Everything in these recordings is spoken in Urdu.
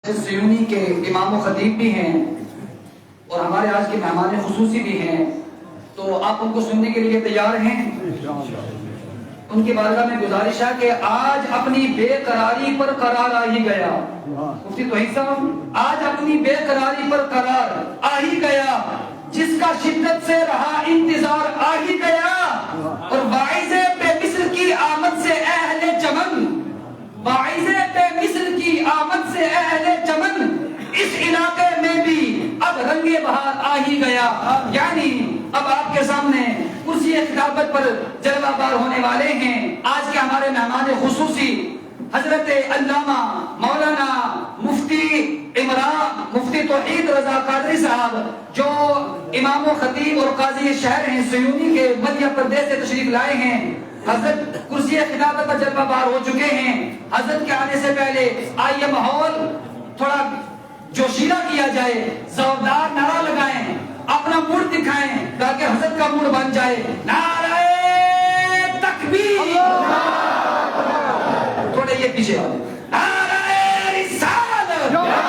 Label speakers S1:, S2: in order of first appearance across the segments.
S1: سیونی کے امام و خطیب بھی ہیں اور ہمارے آج کے مہمان خصوصی بھی ہیں، تو آپ ان کو سننے کے لیے تیار ہیں؟ ان کی بارگاہ میں گزارش ہے کہ آج اپنی بے قراری پر قرار آ ہی گیا۔ مفتی توحید صاحب، آج اپنی بے قراری پر قرار آ ہی گیا، جس کا شدت سے رہا انتظار آ ہی گیا، اور باعث بے مثل کی آمد سے اہل چمن، باعث بے مثل کی آمد سے اہل چمن، اس علاقے میں بھی اب رنگ بہار آ ہی گیا۔ یعنی اب آپ کے سامنے کرسی خطابت پر جلوہ بار ہونے والے ہیں آج کے ہمارے مہمان خصوصی حضرت علامہ مولانا مفتی عمران مفتی توحید رضا قادری صاحب، جو امام و خطیب اور قاضی شہر ہیں، سیونی کے مدھیہ پردیش سے تشریف لائے ہیں۔ حضرت کرسی خطابت پر جلوہ بار ہو چکے ہیں۔ حضرت کے آنے سے پہلے آئیے ماحول تھوڑا جوشیلا کیا جائے، زوردار نعرہ لگائیں، اپنا موڈ دکھائیں تاکہ حضرت کا موڈ بن جائے۔ نعرہ تکبیر، تھوڑے یہ پیچھے نعرہ رسالت، نعرہ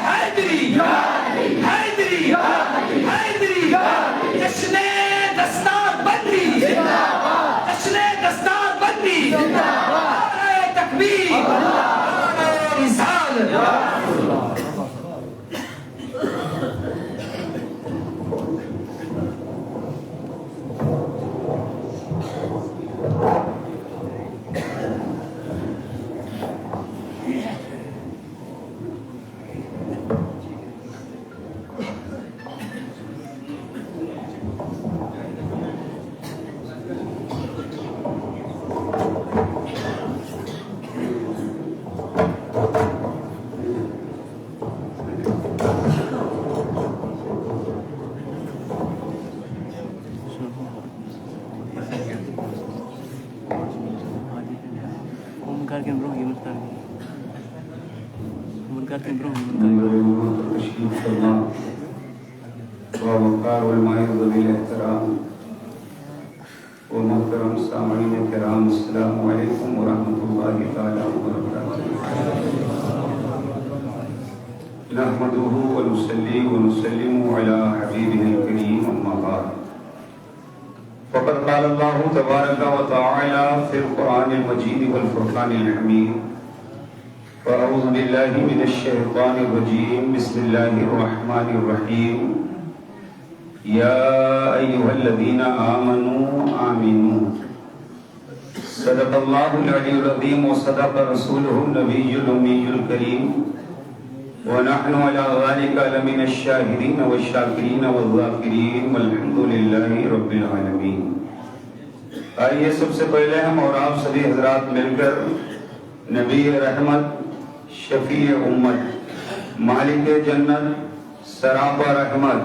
S1: حیدری، حیدری، حیدری، جشن دستار بندی، جشن دستار بندی، نعرہ تکبیر، نعرہ رسالت۔
S2: ووقار والمعز بالاحترام ومحترم سامعین کرام، السلام علیکم ورحمۃ اللہ تعالی وبرکاتہ۔ نحمده ونصلي ونسلم على حبیبہ الکریم، اما بعد، فقد قال اللہ تبارک وتعالی فی القرآن المجید والفرقان الحمید، فاعوذ باللہ من الشیطان الرجیم، بسم اللہ الرحمن الرحیم، یا ایہا الذین آمنوا آمنوا۔ صدق اللہ العلی العظیم وصدق رسولہ النبی الامی الکریم، ونحن علی ذلک لمن الشاہدین والشاکرین والذاکرین، والحمد للہ رب العالمین۔ آئیے سب سے پہلے ہم اور آپ سبھی حضرات مل کر نبی رحمت، شفیع امت، مالک جنت، سراپا رحمت،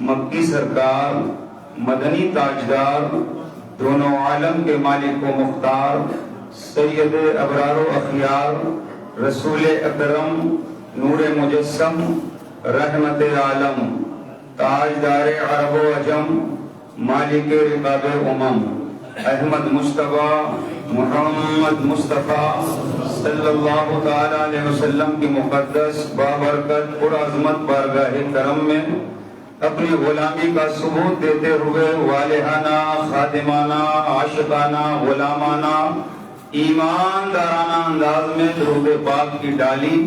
S2: مکی سرکار، مدنی تاجدار، دونوں عالم کے مالک و مختار، سید ابرار و اخیار، رسول اکرم، نور مجسم، رحمت عالم، تاجدار عرب و عجم، مالک رقاب امم، احمد مصطفیٰ محمد مصطفیٰ صلی اللہ تعالی علیہ وسلم کی مقدس بابرکت پرعظمت بارگاہ کرم میں اپنی غلامی کا ثبوت دیتے ہوئے والہانہ، خادمانہ، عاشقانہ، غلامانہ، ایماندارانہ انداز میں درود پاک کی ڈالی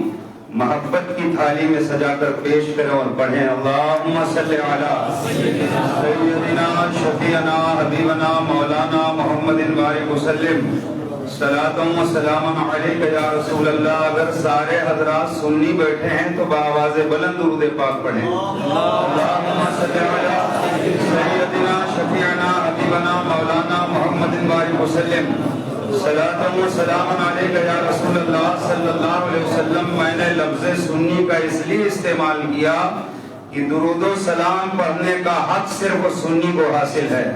S2: محبت کی تھالی میں سجا کر پیش کریں اور پڑھیں، اللہم صلی علی سیدنا شفیعنا حبیبنا مولانا محمد بارک وسلم، صلاۃ و سلام علیک یا رسول اللہ۔ اگر سارے حضرات سنی بیٹھے ہیں تو بآواز بلند درود پاک پڑھیں، اللہم صلی علی سیدنا شفیعنا حبیبنا مولانا محمد بارک وسلم، صلاۃ و سلام علیک یا رسول اللہ صلی اللہ علیہ وسلم۔ میں نے لفظ سنی کا اس لیے استعمال کیا کہ درود و سلام پڑھنے کا حق صرف سنی کو حاصل ہے،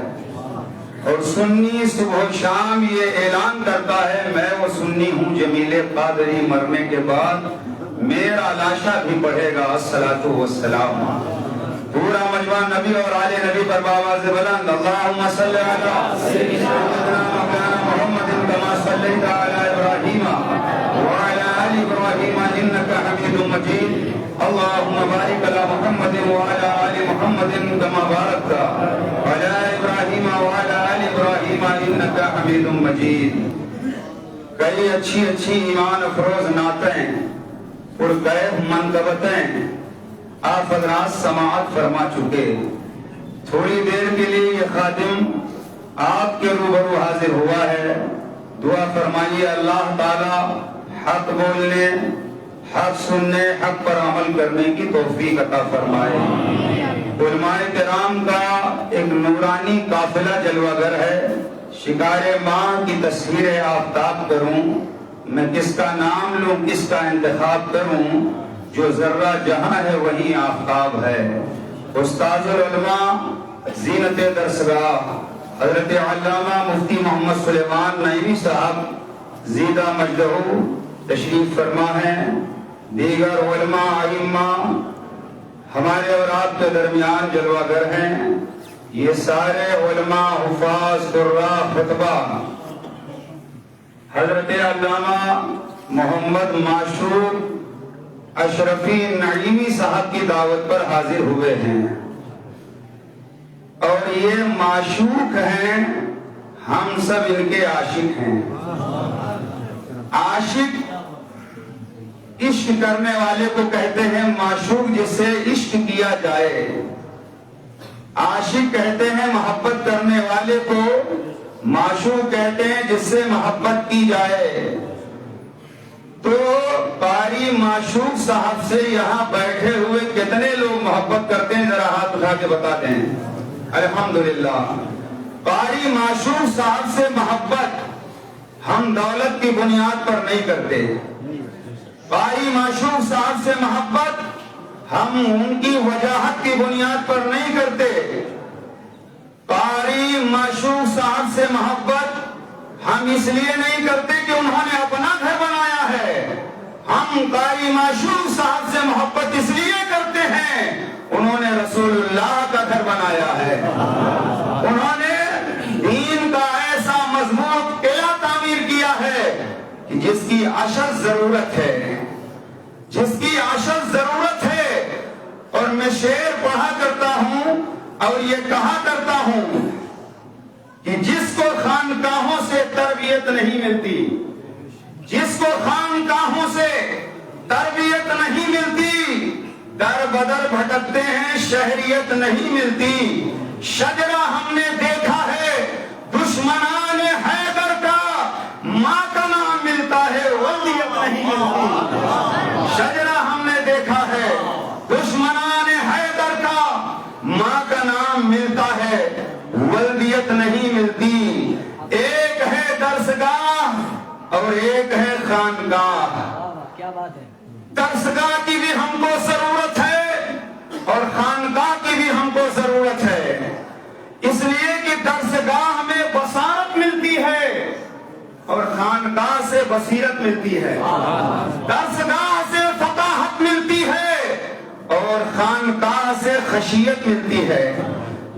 S2: اور سنی صبح و شام یہ اعلان کرتا ہے میں وہ سنی ہوں، جمیل قادری مرنے کے بعد میرا لاشا بھی پڑھے گا الصلاۃ والسلام۔ پورا مجمع نبی اور آل نبی پر بآواز بلند، اللہم صلی علی سیدنا مولانا محمد کما صلیت علی ابراہیم وعلی آل ابراہیم إبراهيم إنك حميد مجيد اللهم بارك على محمد وعلى آل محمد كما باركت على إبراهيم وعلى آل إبراهيم إنك حميد مجيد. کئی اچھی ایمان افروز نعتیں پرکیف منقبتیں آپ حضرات سماعت فرما چکے. تھوڑی دیر کے لیے یہ خادم آپ کے روبرو حاضر ہوا ہے. دعا فرمائیے اللہ تعالی حق بولنے، حق سننے، حق پر عمل کرنے کی توفیق عطا فرمائے. علماء کرام کا ایک نورانی قافلہ جلوہ گر ہے. شکار ماں کی تصویر آفتاب کروں، میں کس کا نام لوں، کس کا انتخاب کروں، جو ذرہ جہاں ہے وہی آفتاب ہے. استاذ العلماء زینت درسگاہ حضرت علامہ مفتی محمد سلیمان نعیمی صاحب زیدہ مجدہ تشریف فرما ہیں. دیگر علماء ائمہ ہمارے اور آپ کے درمیان جلوہ گر ہیں. یہ سارے علماء حفاظ قراء خطبہ حضرت علامہ محمد معشوق اشرفی نعیمی صاحب کی دعوت پر حاضر ہوئے ہیں. اور یہ معشوق ہیں، ہم سب ان کے عاشق ہیں. عاشق عشق کرنے والے کو کہتے ہیں معشوق جس سے عشق کیا جائے. عاشق کہتے ہیں محبت کرنے والے کو، معشوق کہتے ہیں جس سے محبت کی جائے. تو قاری معشوق صاحب سے یہاں بیٹھے ہوئے کتنے لوگ محبت کرتے ہیں؟ ذرا ہاتھ اٹھا کے بتاتے ہیں. الحمدللہ. قاری معشوق صاحب سے محبت ہم دولت کی بنیاد پر نہیں کرتے. قاری معشوق صاحب سے محبت ہم ان کی وجاہت کی بنیاد پر نہیں کرتے. قاری معشوق صاحب سے محبت ہم اس لیے نہیں کرتے کہ انہوں نے اپنا گھر بنایا ہے. ہم قاری معشوق صاحب سے محبت اس لیے کرتے ہیں انہوں نے رسول اللہ کا گھر بنایا ہے. انہوں نے دین کا ایسا مضبوط قلعہ تعمیر کیا ہے کہ جس کی اشد ضرورت ہے، جس کی اشد ضرورت ہے. اور میں شعر پڑھا کرتا ہوں اور یہ کہا کرتا ہوں کہ جس کو خانقاہوں سے تربیت نہیں ملتی، جس کو خانقاہوں سے تربیت نہیں ملتی، در بدر بھٹکتے ہیں، شہریت نہیں ملتی. شجرہ ہم نے دیکھا ہے دشمنان حیدر کا، ماں کا نام ملتا ہے ولدیت نہیں ملتی. شجرہ ہم نے دیکھا ہے دشمنان حیدر کا، ماں کا نام ملتا ہے ولدیت نہیں ملتی. ایک ہے درسگاہ اور ایک ہے خانقاہ.
S3: کیا بات ہے.
S2: درسگاہ کی بھی ہم کو ضرورت ہے اور خانقاہ کی بھی ہم کو ضرورت ہے. اس لیے کہ درسگاہ میں بصارت ملتی ہے اور خانقاہ سے بصیرت ملتی ہے. درسگاہ سے فقاہت ملتی ہے اور خانقاہ سے خشیت ملتی ہے.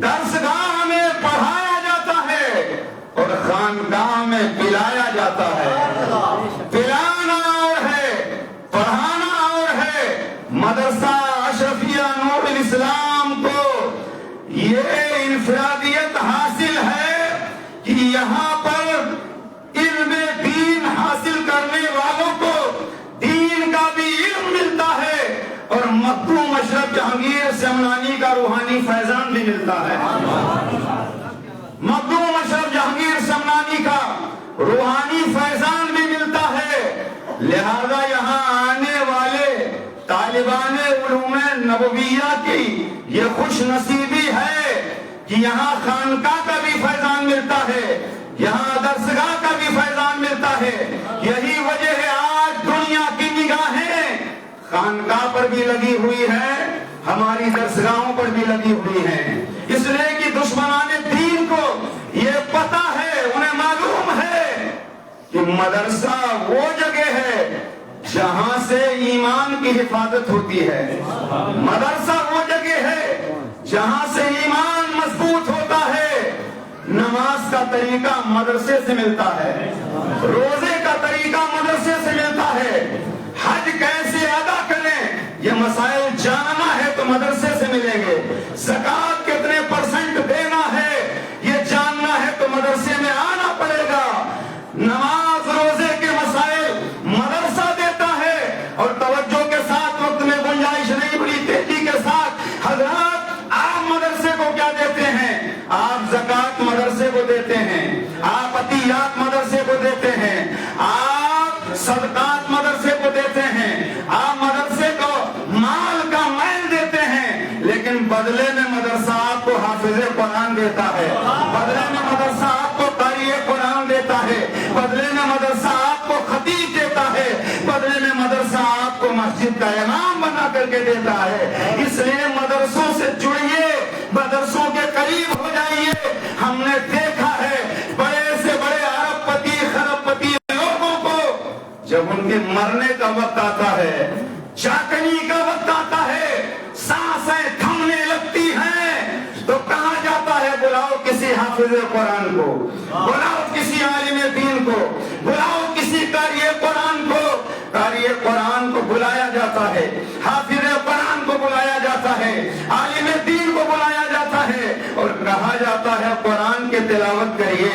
S2: درسگاہ میں پڑھایا جاتا ہے اور خانقاہ میں پلایا جاتا ہے. پلانا اور ہے، پڑھانا اور ہے. مدرسہ اشرفیہ نور الاسلام کو یہ انفرادیت حاصل ہے کہ یہاں پر علم دین حاصل کرنے والوں کو دین کا بھی علم ملتا ہے اور مخدوم اشرف جہانگیر سمنانی کا روحانی فیضان بھی ملتا ہے. مخدوم اشرف جہانگیر سمنانی کا روحانی فیضان بھی ملتا ہے. لہذا یہاں آنے والے طالبان علوم نبویہ کی یہ خوش نصیبی ہے کہ یہاں خانقاہ کا بھی فیضان ملتا ہے، یہاں درسگاہ کا بھی فیضان ملتا ہے. یہی وجہ ہے آج دنیا کی نگاہیں خانقاہ پر بھی لگی ہوئی ہے، ہماری درسگاہوں پر بھی لگی ہوئی ہیں. اس لیے کہ دشمنان دین کو یہ پتا ہے، انہیں معلوم ہے کہ مدرسہ وہ جگہ ہے جہاں سے ایمان کی حفاظت ہوتی ہے. مدرسہ وہ جگہ ہے جہاں سے ایمان مضبوط ہوتا ہے. نماز کا طریقہ مدرسے سے ملتا ہے، روزے کا طریقہ مدرسے سے ملتا ہے، حج یہ مسائل جاننا ہے تو مدرسے سے ملیں گے. زکات کتنے پرسنٹ دینا ہے یہ جاننا ہے تو مدرسے میں آنا پڑے گا. نماز روزے کے مسائل مدرسہ دیتا ہے. اور توجہ کے ساتھ وقت میں گنجائش نہیں, بڑی تیزی کے ساتھ حضرات آپ مدرسے کو کیا دیتے ہیں؟ آپ زکات مدرسے کو دیتے ہیں, آپ عطیات مدرسے کو دیتے ہیں, آپ صدقات مدرسے کو دیتے ہیں, آپ مدرسے کو مال کا میل دیتے ہیں. لیکن بدلے میں مدرسہ آپ کو حافظ قرآن دیتا ہے, بدلے میں مدرسہ آپ کو قاری قرآن دیتا ہے, بدلے میں مدرسہ آپ کو خطیب دیتا ہے, بدلے میں مدرسہ آپ کو مسجد کا امام بنا کر کے دیتا ہے. اس لیے مدرسوں سے جڑیے, مدرسوں کے قریب ہو جائیے. ہم نے دیکھا ہے بڑے سے بڑے ارب پتی خرب پتی لوگوں کو جب ان کے مرنے کا وقت آتا ہے, چاکنی کا وقت آتا ہے, سانسیں تھمنے لگتی ہیں, تو کہا جاتا ہے بلاؤ کسی حافظ قرآن کو, بلاؤ کسی عالم دین کو, بلاؤ کسی قاری قرآن کو. قاری قرآن کو بلایا جاتا ہے, حافظ قرآن کو بلایا جاتا ہے, عالم دین کو بلایا جاتا ہے, اور کہا جاتا ہے قرآن کی تلاوت کریے,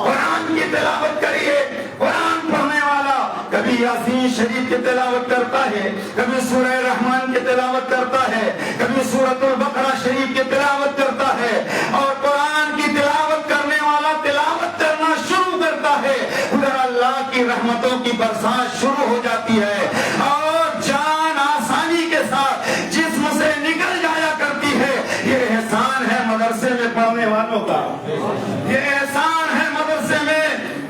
S2: قرآن کی تلاوت کریے. قرآن پڑھنے والا کبھی یاسین شریف کی تلاوت کرتا ہے, کبھی سورہ رحمان کی تلاوت کرتا ہے, کبھی سورۃ البقرہ شریف کی تلاوت کرتا ہے. اور قرآن کی تلاوت کرنے والا تلاوت کرنا شروع کرتا ہے, ادھر اللہ کی رحمتوں کی برسات شروع ہو جاتی ہے, اور جان آسانی کے ساتھ جسم سے نکل جایا کرتی ہے. یہ احسان ہے مدرسے میں پڑھنے والوں کا, یہ احسان ہے مدرسے میں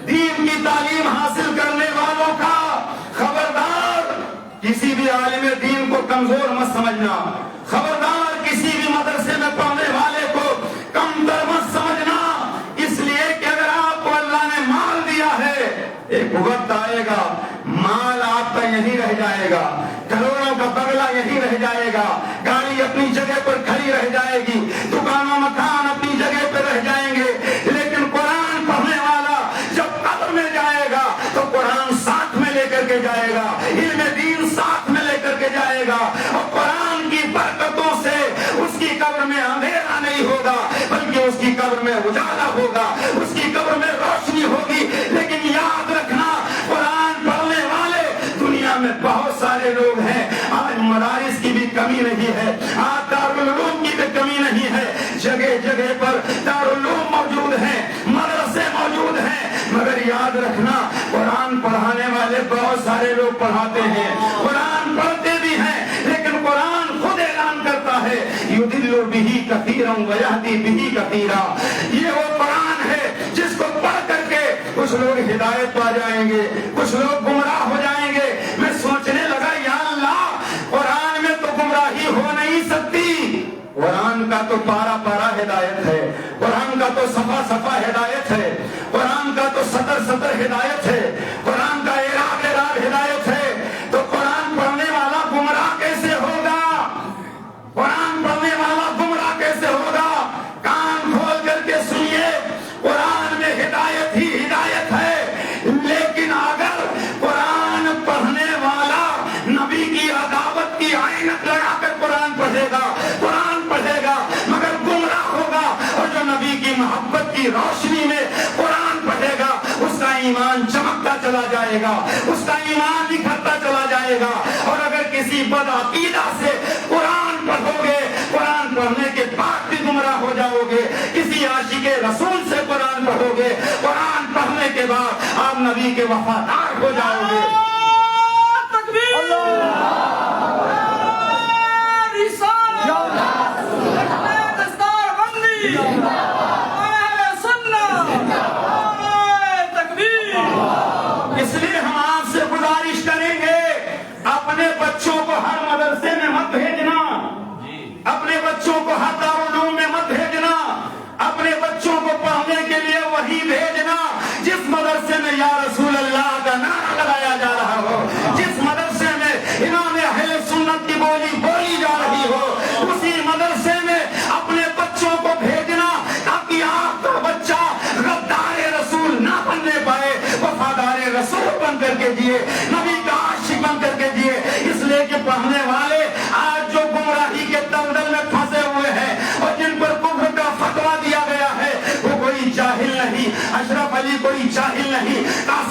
S2: دین کی تعلیم حاصل کرنے والوں کا. خبردار کسی بھی عالم دین کو کمزور مت سمجھنا, خبردار کسی بھی مدرسے میں پڑھنے والے کو کمتر مت سمجھنا. اس لیے کہ اگر آپ کو اللہ نے مال دیا ہے, ایک وقت آئے گا مال آپ کا یہیں رہ جائے گا, کروڑوں کا بنگلہ یہیں رہ جائے گا, گاڑی اپنی جگہ پر کھڑی رہ جائے گی, دکانوں مکان اپنی جگہ پر رہ جائیں گے. لیکن قرآن پڑھنے والا جب قبر میں جائے گا تو قرآن ساتھ میں لے کر کے جائے گا, علم دین ساتھ میں لے کر کے جائے گا, اور قرآن کی برکتوں سے اس کی قبر میں اندھیرا نہیں ہوگا بلکہ اس کی قبر میں اجالا ہوگا, اس کی قبر میں روشنی ہوگی. لیکن یاد رکھنا قرآن پڑھنے والے دنیا میں بہت سارے لوگ ہیں. آج مدارس کی بھی کمی نہیں ہے, آج دارالعلوم کی بھی کمی نہیں ہے, جگہ جگہ پر دارالعلوم موجود ہیں, مدرسے موجود ہیں. مگر یاد رکھنا قرآن پڑھانے والے بہت سارے لوگ پڑھاتے ہیں, قرآن پڑھتے بھی ہیں, لیکن قرآن خود اعلان کرتا ہے یضل بہ کثیرا ویہدی بہ کثیرا. یہ وہ قرآن ہے جس کو پڑھ کر کے کچھ لوگ ہدایت پا جائیں گے, کچھ لوگ گمراہ ہو جائیں گے. میں سوچنے لگا یا اللہ قرآن میں تو گمراہی ہو نہیں سکتی, قرآن کا تو پارا پارا ہدایت ہے, قرآن کا تو صفحہ صفحہ ہدایت ہے, قرآن کا تو سطر سطر ہدایت ہے, قرآن کا اعراب اعراب ہدایت ہے. تو قرآن پڑھنے والا گمراہ کیسے ہوگا, قرآن پڑھنے والا گمراہ کیسے ہوگا؟ کان کھول کر کے سنیے, قرآن میں ہدایت ہی ہدایت ہے. لیکن اگر قرآن پڑھنے والا نبی کی عداوت کی عینت لگا کر قرآن پڑھے گا, قرآن پڑھے گا مگر گمراہ ہوگا, اور جو نبی کی محبت کی روشنی میں قرآن پڑھے گا اس کا ایمان چمکتا چلا جائے گا, اس کا ایمان نکھرتا چلا جائے گا. اور اگر کسی بد عقیدہ سے قرآن پڑھو گے, قرآن پڑھنے کے بعد بھی گمراہ ہو جاؤ گے. کسی عاشق رسول سے قرآن پڑھو گے, قرآن پڑھنے کے بعد آپ نبی کے وفادار ہو جاؤ گے. اس لیے ہم آپ سے گزارش کریں گے اپنے بچوں کو ہر مدرسے میں مت بھیجنا, اپنے بچوں کو ہر دارالعلوم میں مت بھیجنا, اپنے بچوں کو پڑھنے کے لیے وہی بھیجنا جس مدرسے میں یا رسول اللہ کا نعرہ لگایا جا رہا ہو, جس مدرسے میں امام اہل سنت کی بولی بولی جا رہی ہو, اسی مدرسے میں اپنے بچوں کو بھیجنا تاکہ آپ کا بچہ غدار رسول نہ بننے پائے, وفادار رسول بن کر کے جیے, نبی کا عاشق بن کر کے جیے. اس لیے کہ پڑھنے والے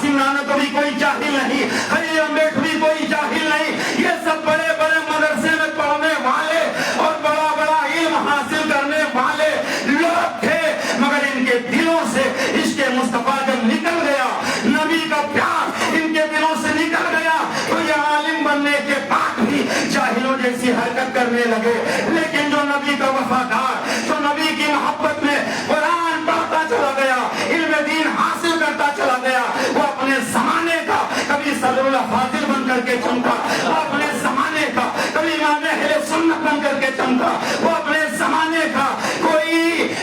S3: قاسم نانوتوی کوئی جاہل نہیں، خلیل امبیڈکر کوئی جاہل نہیں، یہ سب بڑے بڑے مدرسے میں پڑھنے والے اور بڑا بڑا علم حاصل کرنے والے لوگ تھے، مگر ان کے دلوں سے عشق مصطفیٰ جب نکل گیا، نبی کا پیار ان کے دلوں سے نکل گیا، تو یہ عالم بننے کے بعد بھی جاہلوں جیسی حرکت کرنے لگے۔ لیکن جو نبی کا وفادار، جو نبی کی محبت میں قرآن پڑھتا چلا گیا، علم دین حاصل کرتا چلا گیا، وہ اپنے زمانے کا کبھی صدر الفاضل بن کر کے چمکا، وہ اپنے زمانے کا کبھی امام اہل سنت بن کر کے چمکا، وہ اپنے زمانے کا کوئی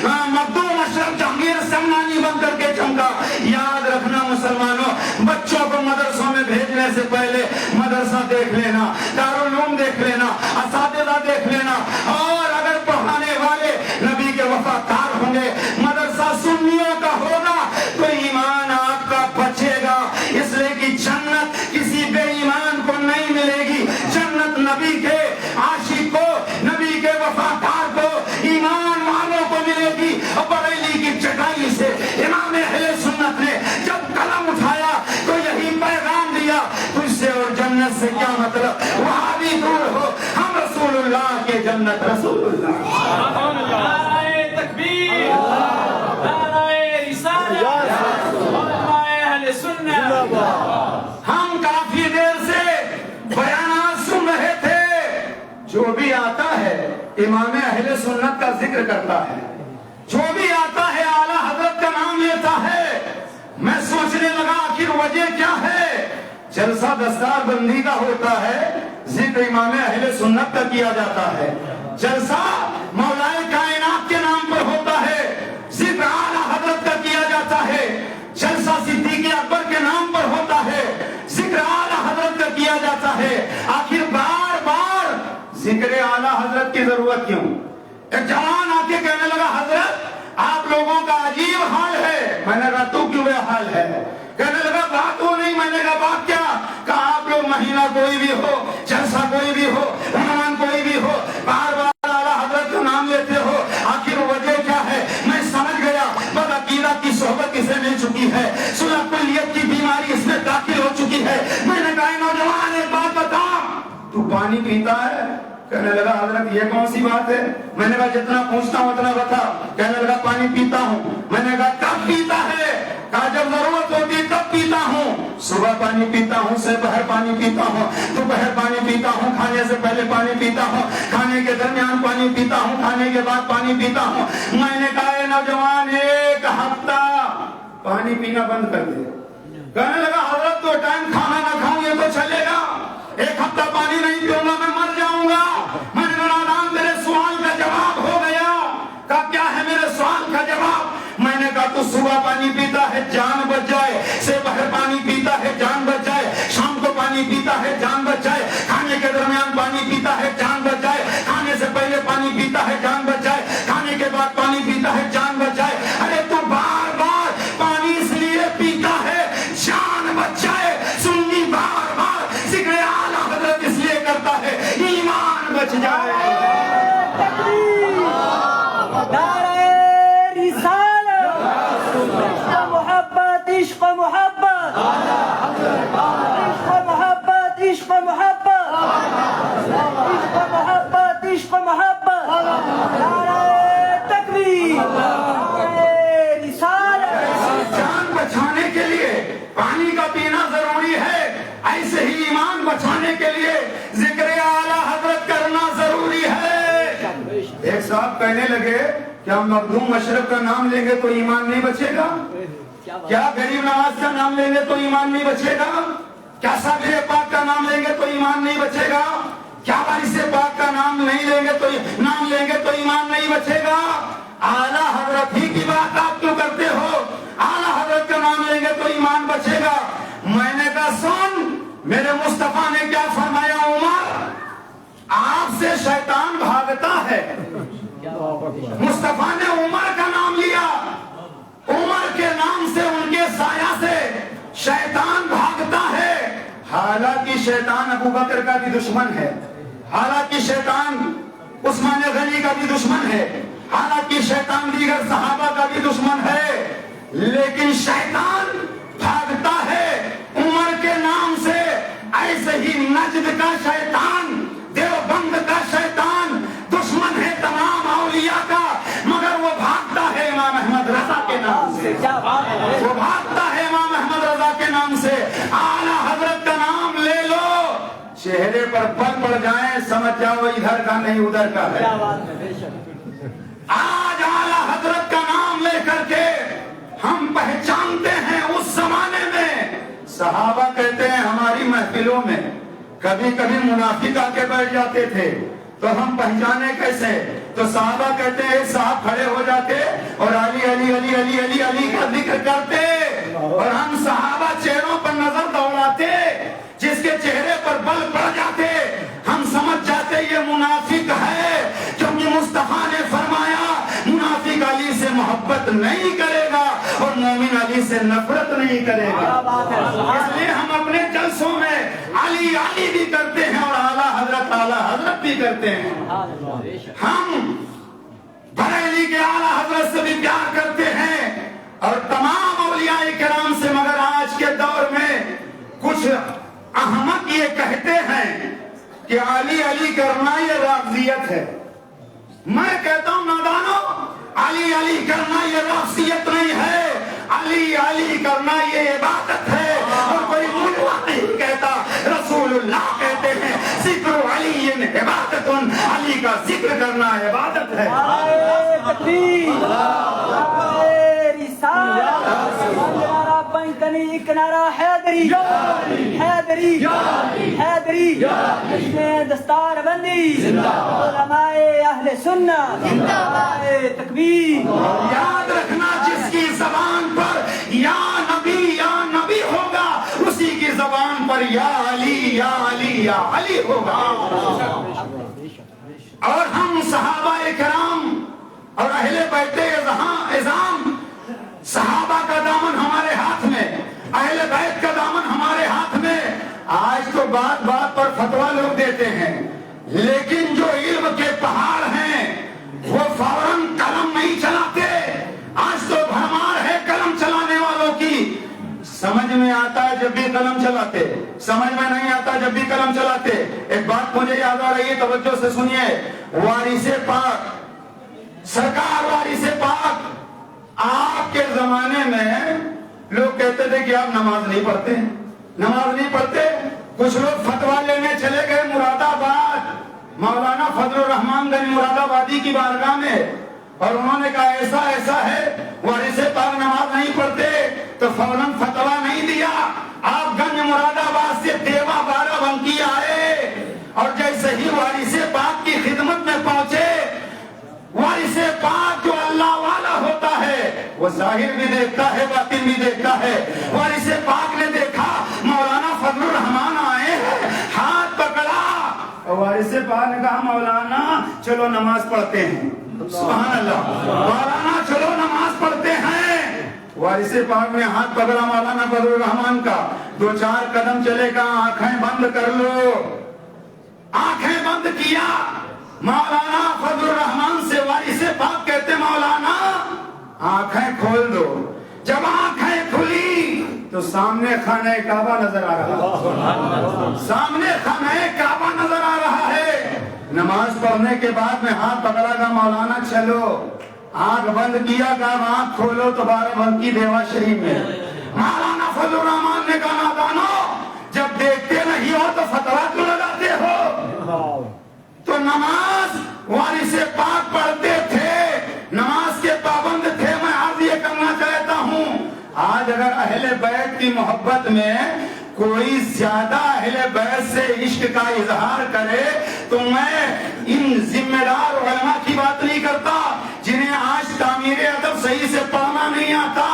S3: مخدوم اشرف جہانگیر سمنانی بن کر کے چمکا۔ یاد رکھنا مسلمانوں، بچوں کو مدرسوں میں بھیجنے سے پہلے مدرسہ دیکھ لینا، دارالعلوم دیکھ لینا، اساتذہ دیکھ لینا، اور اگر پڑھانے والے نبی کے وفادار ہوں گے، مدرسہ سنیوں کا ہوگا، تو ایمان آپ کا بچے گا، اس لیے کہ جنت کسی بے ایمان کو نہیں ملے گی، جنت نبی کے عاشق کو، نبی کے وفادار کو، ایمان والوں کو ملے گی۔ بریلی کی چٹائی سے امام اہل سنت نے جب قلم اٹھایا تو یہی پیغام دیا، تجھ سے اور جنت سے کیا مطلب، وہاں بھی دور ہو، ہم رسول اللہ کے جنت رسول اللہ۔
S4: نعرہ تکبیر، نعرہ رسالت، علماء اہل سنت۔
S3: ہم کافی دیر سے بیانات سن رہے تھے، جو بھی آتا ہے امام اہل سنت کا ذکر کرتا ہے، جو بھی آتا ہے اعلیٰ حضرت کا نام لیتا ہے۔ میں سوچنے لگا آخر وجہ کیا ہے؟ جلسہ دستار بندی کا ہوتا ہے، ذکر امام اہل سنت کا کیا جاتا ہے، جلسہ مولا کائنات کے نام پر ہوتا ہے، ذکر اعلیٰ حضرت کا کیا جاتا ہے، جلسہ صدیق اکبر کے نام پر ہوتا ہے، ذکر اعلیٰ حضرت کا کیا جاتا ہے۔ آخر بار بار ذکر اعلیٰ حضرت کی ضرورت کیوں؟ ایک جوان آ کے کہنے لگا حضرت آپ لوگوں کا عجیب حال ہے۔ میں نے کہا تو کیوں بے حال ہے؟ کہنے لگا بات وہ نہیں۔ میں نے کہا بات کیا؟ کہا آپ لوگ مہینہ کوئی بھی ہو، جلسہ کوئی بھی ہو، عنوان کوئی بھی ہو، بار بار اعلیٰ حضرت کا نام لیتے ہو، آخر وجہ کیا ہے؟ میں سمجھ گیا بدعقیدہ کی صحبت اسے مل چکی ہے، صلح کلیت کی بیماری اس میں داخل ہو چکی ہے۔ میں نے کہا نوجوان ایک بات بتا، تو پانی پیتا ہے؟ کہنے لگا حضرت یہ کون سی بات ہے؟ میں نے کہا جتنا پوچھتا ہوں اتنا بتا۔ کہنے لگا پانی پیتا ہوں۔ میں نے کہا کب پیتا ہے؟ کہا جب ضرورت ہوتی تب پیتا ہوں، صبح پانی پیتا ہوں، دوپہر پانی پیتا ہوں، دوپہر پانی پیتا ہوں، کھانے سے پہلے پانی پیتا ہوں، کھانے کے درمیان پانی پیتا ہوں، کھانے کے بعد پانی پیتا ہوں۔ میں نے کہا اے نوجوان ایک ہفتہ پانی پینا بند کر دے۔ کہنے لگا حضرت تو ٹائم کھانا نہ کھاؤں یہ تو چلے گا، ایک ہفتہ پانی نہیں پیوں گا میں مر جاؤں گا۔ میں نے کہا نام میرے سوال کا جواب ہو گیا۔ کہا کیا ہے میرے سوال کا جواب؟ میں نے کہا تو صبح پانی پیتا ہے جان بچ جائے، دوپہر پانی پیتا ہے جان بچ جائے، شام کو پانی پیتا ہے جان بچ جائے، کھانے کے درمیان پانی پیتا ہے جان بچ جائے، کھانے سے پہلے پانی پیتا ہے جان بچ جائے، کھانے کے بعد پانی پیتا ہے جان بچ جائے۔ ارے تو بار بار پانی اس لیے پیتا ہے جان بچ جائے، سنی بار بار ذکر اعلیٰ حضرت اس لیے کرتا ہے ایمان بچ جائے۔
S5: عشق محبت، عشق محبت، عشق محبت، عشق محبت، عشق محبت، نعرہ تکبیر، نعرہ رسالت۔
S3: جان بچانے کے لیے پانی کا پینا ضروری ہے، ایسے ہی ایمان بچانے کے لیے ذکر اعلیٰ حضرت کرنا ضروری ہے۔ ایک صاحب کہنے لگے کیا مخدوم اشرف کا نام لیں گے تو ایمان نہیں بچے گا؟ کیا غریب نواز کا نام لیں گے تو ایمان نہیں بچے گا؟ کیا صابر پاک کا نام لیں گے تو ایمان نہیں بچے گا؟ کیا وارث پاک کا نام نہیں لیں گے تو ایمان نہیں بچے گا؟ اعلیٰ حضرت ہی کی بات آپ کیوں کرتے ہو؟ اعلیٰ حضرت کا نام لیں گے تو ایمان بچے گا۔ میں نے کہا سن، میرے مصطفیٰ نے کیا فرمایا؟ عمر آپ سے شیطان بھاگتا ہے۔ مصطفیٰ نے عمر کا نام لیا، عمر کے نام سے ان کے سایہ سے شیطان بھاگتا ہے۔ حالانکہ شیطان ابو بکر کا بھی دشمن ہے، حالانکہ شیطان عثمان غنی کا بھی دشمن ہے، حالانکہ شیطان دیگر صحابہ کا بھی دشمن ہے، لیکن شیطان بھاگتا ہے نام سے، ایسے ہی نجد کا شیطان، دیوبند کا شیطان دشمن ہے تمام اولیاء کا، مگر وہ بھاگتا ہے امام احمد رضا کے نام سے، وہ بھاگتا ہے امام احمد رضا کے نام سے۔ اعلیٰ حضرت کا نام لے لو، چہرے پر پل پڑ جائیں، سمجھ جاؤ ادھر کا نہیں ادھر کا ہے۔ آج اعلیٰ حضرت کا نام لے کر کے ہم پہچانتے ہیں اس زمانے میں صحابہ کہتے ہیں ہماری محفلوں میں کبھی کبھی منافق آ کے بیٹھ جاتے تھے تو ہم پہچانے کیسے؟ تو صحابہ کہتے ہیں صاحب کھڑے ہو جاتے اور علی علی علی علی علی علی کا ذکر کرتے اور ہم صحابہ چہروں پر نظر دوڑاتے، جس کے چہرے پر بل پڑ جاتے ہم سمجھ جاتے یہ منافق ہے، کیونکہ مصطفیٰ نے فرمایا منافق علی سے محبت نہیں کرے گا اور مومن علی سے نفرت نہیں کرے گا۔ اس لیے ہم اپنے جلسوں میں علی علی بھی کرتے ہیں اور اعلیٰ حضرت بھی کرتے ہیں۔ ہم بریلی کے اعلیٰ حضرت سے بھی پیار کرتے ہیں اور تمام اولیاء کرام سے، مگر آج کے دور میں کچھ احمق یہ کہتے ہیں کہ علی علی کرنا یہ رافضیت ہے۔ میں کہتا ہوں نادانو، علی علی کرنا یہ رافضیت نہیں ہے، علی علی کرنا یہ عبادت ہے، اور کوئی ملہ نہیں کہتا، رسول اللہ کہتے ہیں ذکر علی عبادت، علی کا ذکر کرنا عبادت ہے۔
S5: تکبیر، ایک نعرہ حیدری حیدری حیدری، دستار بندی، علماء اہل سنت، تکبیر۔
S3: یاد رکھنا جس کی زبان پر یا نبی ہوگا اسی کی زبان پر یا علی یا علی یا علی ہوگا۔ اور ہم صحابہ کرام اور اہل بیت اعظام، صحابہ کا دامن ہمارے ہاتھ میں، اہل بیت کا دامن ہمارے ہاتھ میں۔ آج تو بات بات پر فتویٰ لوگ دیتے ہیں، لیکن جو علم کے پہاڑ ہیں وہ فوراً قلم نہیں چلاتے۔ آج تو بھرمار ہے قلم چلانے والوں کی، سمجھ میں آتا ہے جب بھی قلم چلاتے، سمجھ میں نہیں آتا جب بھی قلم چلاتے۔ ایک بات مجھے یاد آ رہی ہے، توجہ سے سنیے۔ وارث پاک سرکار، وارث پاک، آپ کے زمانے میں لوگ کہتے تھے کہ آپ نماز نہیں پڑھتے، نماز نہیں پڑھتے۔ کچھ لوگ فتویٰ لینے چلے گئے مراد آباد، مولانا فضل الرحمان گنج مراد آبادی کی بارگاہ میں، اور انہوں نے کہا ایسا ایسا ہے وارث پاک نماز نہیں پڑھتے، تو فوراً فتویٰ نہیں دیا۔ آپ گنج مراد آباد سے دیوا بارہ بنکی آئے اور جیسے ہی وارث پاک کی خدمت میں پہنچے، وارث پاک جو اللہ والا ہوتا ہے وہ ظاہر بھی دیکھتا ہے باطن بھی دیکھتا ہے۔ وارث پاک نے دیکھا مولانا فضل الرحمان آئے ہیں، ہاتھ پکڑا، وارث پاک نے کہا مولانا چلو نماز پڑھتے ہیں۔ سبحان اللہ، مولانا چلو نماز پڑھتے ہیں۔ وارث پاک نے ہاتھ پکڑا مولانا فضل الرحمان کا، دو چار قدم چلے گا، آنکھیں بند کر لو۔ آنکھیں بند کیا، مولانا فضل الرحمان سے وارث پاک کہتے مولانا آنکھیں کھول دو۔ جب آنکھیں کھلی تو سامنے خانہ کعبہ نظر آ رہا، سامنے خانہ کعبہ نظر آ رہا ہے۔ نماز پڑھنے کے بعد میں ہاتھ پکڑا گا مولانا چلو، آنکھ بند کیا گا، آنکھ کھولو تو بارہ بنکی دیوا شریف میں۔ مولانا فضل الرحمان نے کہا نادانو، جب دیکھتے نہیں ہو تو فتویٰ کیوں لگاتے ہو؟ تو نماز وارث پاک پڑھتے تھے، نماز کے پابند تھے۔ میں عرض یہ کرنا چاہتا ہوں، آج اگر اہل بیت کی محبت میں کوئی زیادہ اہل بیت سے عشق کا اظہار کرے تو میں ان ذمہ دار علماء کی بات نہیں کرتا جنہیں آج تعمیر ادب صحیح سے پڑھنا نہیں آتا۔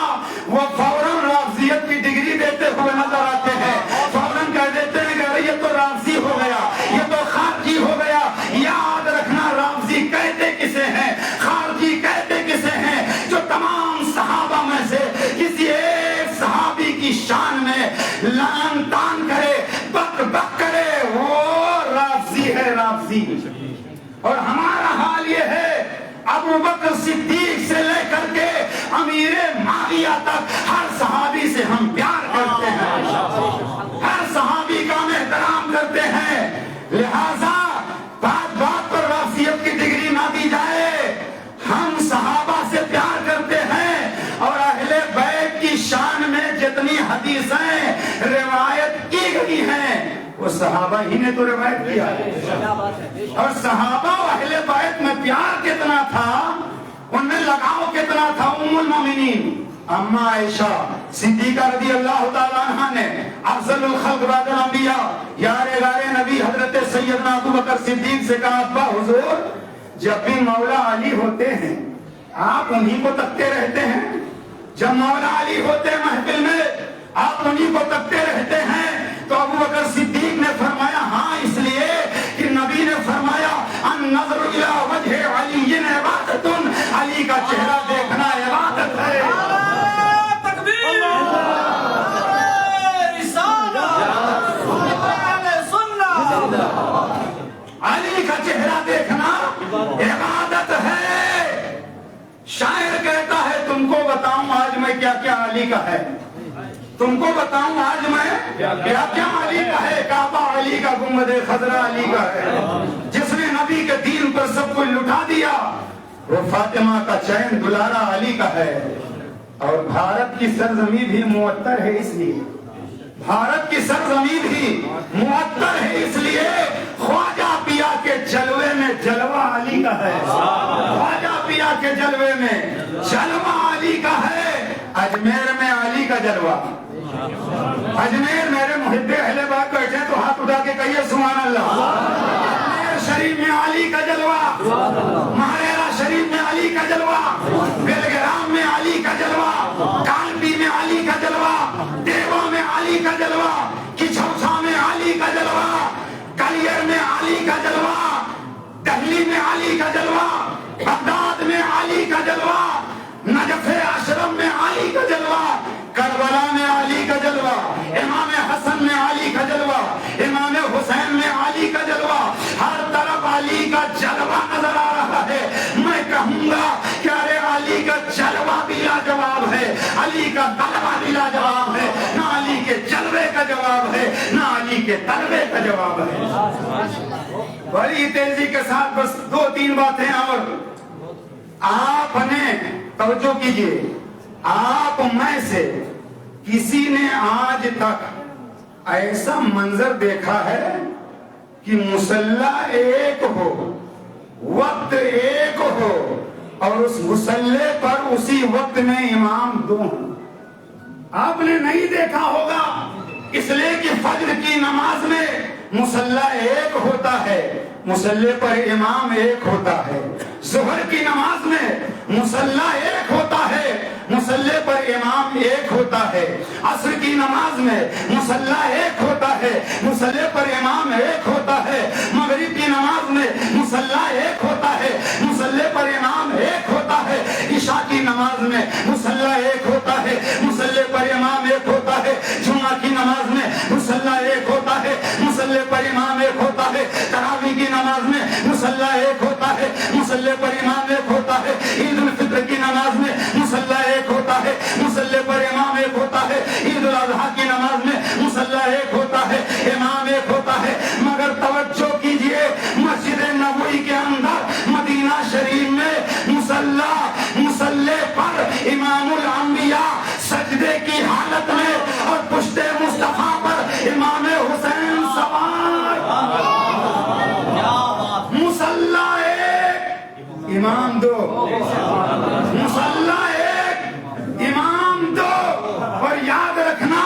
S3: وہ فوراً رافضیت کی ڈگری دیتے ہوئے نظر آتے ہیں، فوراً کہہ دیتے ہیں کہ یہ تو رافضی ہو گیا، یہ تو خارجی ہو گیا۔ یاد رکھنا رافضی کہتے کسے ہیں، خارجی کہتے کسے ہیں؟ جو تمام صحابہ میں سے کسی ایک صحابی کی شان میں لعن تان کرے، بک بک کرے، وہ رافضی ہے، رافضی۔ اور ہمارا حال یہ ہے، ابو بکر صدیق سے لے کر کے امیر معاویہ تک ہر صحابی سے ہم پیار کرتے ہیں، ہر لہذا بات بات پر وافیت کی ڈگری نہ دی جائے. ہم صحابہ سے پیار کرتے ہیں اور اہل بیت کی شان میں جتنی حدیثیں روایت کی گئی ہیں وہ صحابہ ہی نے تو روایت کیا ہے. اور صحابہ و اہل بیت میں پیار کتنا تھا, ان میں لگاؤ کتنا تھا. ام المومنین اما عائشہ صدیقہ رضی اللہ تعالیٰ عنہ نے افضل الخلق بعد الانبیاء یار غار نبی حضرت سیدنا ابو بکر صدیق سے کہا, ابا حضور جب بھی مولا علی ہوتے ہیں آپ انہی کو تکتے رہتے ہیں, جب مولا علی ہوتے ہیں محفل میں آپ انہی کو تکتے رہتے ہیں. تو ابو بکر صدیق نے فرمایا ہاں, اس لیے کہ نبی نے فرمایا النظر الی وجہ علی عبادت, علی کا چہرہ دیکھنا عبادت ہے. علی کا چہرہ دیکھنا عبادت ہے. شاعر کہتا ہے تم کو بتاؤں آج میں کیا کیا علی کا ہے, تم کو بتاؤں آج میں کیا کیا علی کا ہے. کعبہ علی کا, گنبد خضرا علی کا ہے. جس نے نبی کے دین پر سب کچھ لٹا دیا وہ فاطمہ کا چین دلارا علی کا ہے. اور بھارت کی سرزمین بھی معطر ہے, اس لیے بھارت کی سرزمین بھی معطر ہے, اس لیے خواجہ پیا کے جلوے میں جلوہ علی کا ہے. خواجہ پیا کے جلوے میں جلوہ علی کا ہے. اجمیر میں علی کا جلوہ, اجمیر میرے محب اہل بیت بیٹھے تو ہاتھ اٹھا کے کہیے سبحان اللہ. اجمیر شریف میں علی کا جلوہ, مہریرا شریف میں علی کا جلوہ, بیلگرام میں علی کا جلوہ, کانپی میں علی کا جلوہ, دیوا میں علی کا جلوہ, کچھوسا میں علی کا جلوہ, کلیر میں علی کا جلوہ, دہلی میں علی کا جلوہ, بغداد میں علی کا جلوہ, نجف اشرف میں علی کا جلوہ, کربلا میں علی کا جلوہ, امام حسن میں علی کا جلوہ, امام حسین میں علی کا جلوہ. ہر طرف علی کا جلوہ نظر آ رہا ہے. میں کہوں گا کہ ارے علی کا جلوہ بھی لاجواب ہے, علی کا طلبہ بھی لاجواب ہے. نہ علی کے جلوے کا جواب ہے, نہ علی کے طلبے کا جواب ہے. بڑی تیزی کے ساتھ بس 2-3 باتیں اور آپ نے توجہ کیجئے. آپ میں سے کسی نے آج تک ایسا منظر دیکھا ہے کہ مصلی ایک ہو, وقت ایک ہو اور اس مصلی پر اسی وقت میں امام 2 ہوں؟ آپ نے نہیں دیکھا ہوگا, اس لیے کہ فجر کی نماز میں مصلی ایک ہوتا ہے, مصلی پر امام ایک ہوتا ہے. ظہر کی نماز میں مصلی ایک ہوتا ہے, مصلی پر امام ایک ہوتا ہے. عصر کی نماز میں مصلی ایک ہوتا ہے, مصلی پر امام ایک ہوتا ہے. مغرب کی نماز میں مصلی ایک ہوتا ہے, مصلی پر امام ایک ہوتا ہے. عشاء کی نماز میں مصلی ایک ہوتا ہے, مصلی پر امام ایک ہوتا ہے. جمعہ کی نماز میں مصلی ایک ہوتا ہے, مصلی پر امام ایک ہوتا ہے. تراویح کی نماز میں مصلی ایک ہوتا ہے, مصلی پر امام ایک ہوتا ہے. عید الفطر کی نماز میں مصلی ایک ہوتا ہے, مصلی پر امام ایک ہوتا ہے. عید الاضحیٰ کی نماز میں مصلی ایک ہوتا ہے, امام ایک ہوتا ہے. مگر توجہ کیجئے, مسجد نبوی کے اندر مدینہ شریف میں مصلی پر امام الانبیاء سجدے کی حالت میں اور پشت مصطفیٰ پر امام حسین سوار. مصلی ایک امام 2, مصلی ایک امام 2. اور یاد رکھنا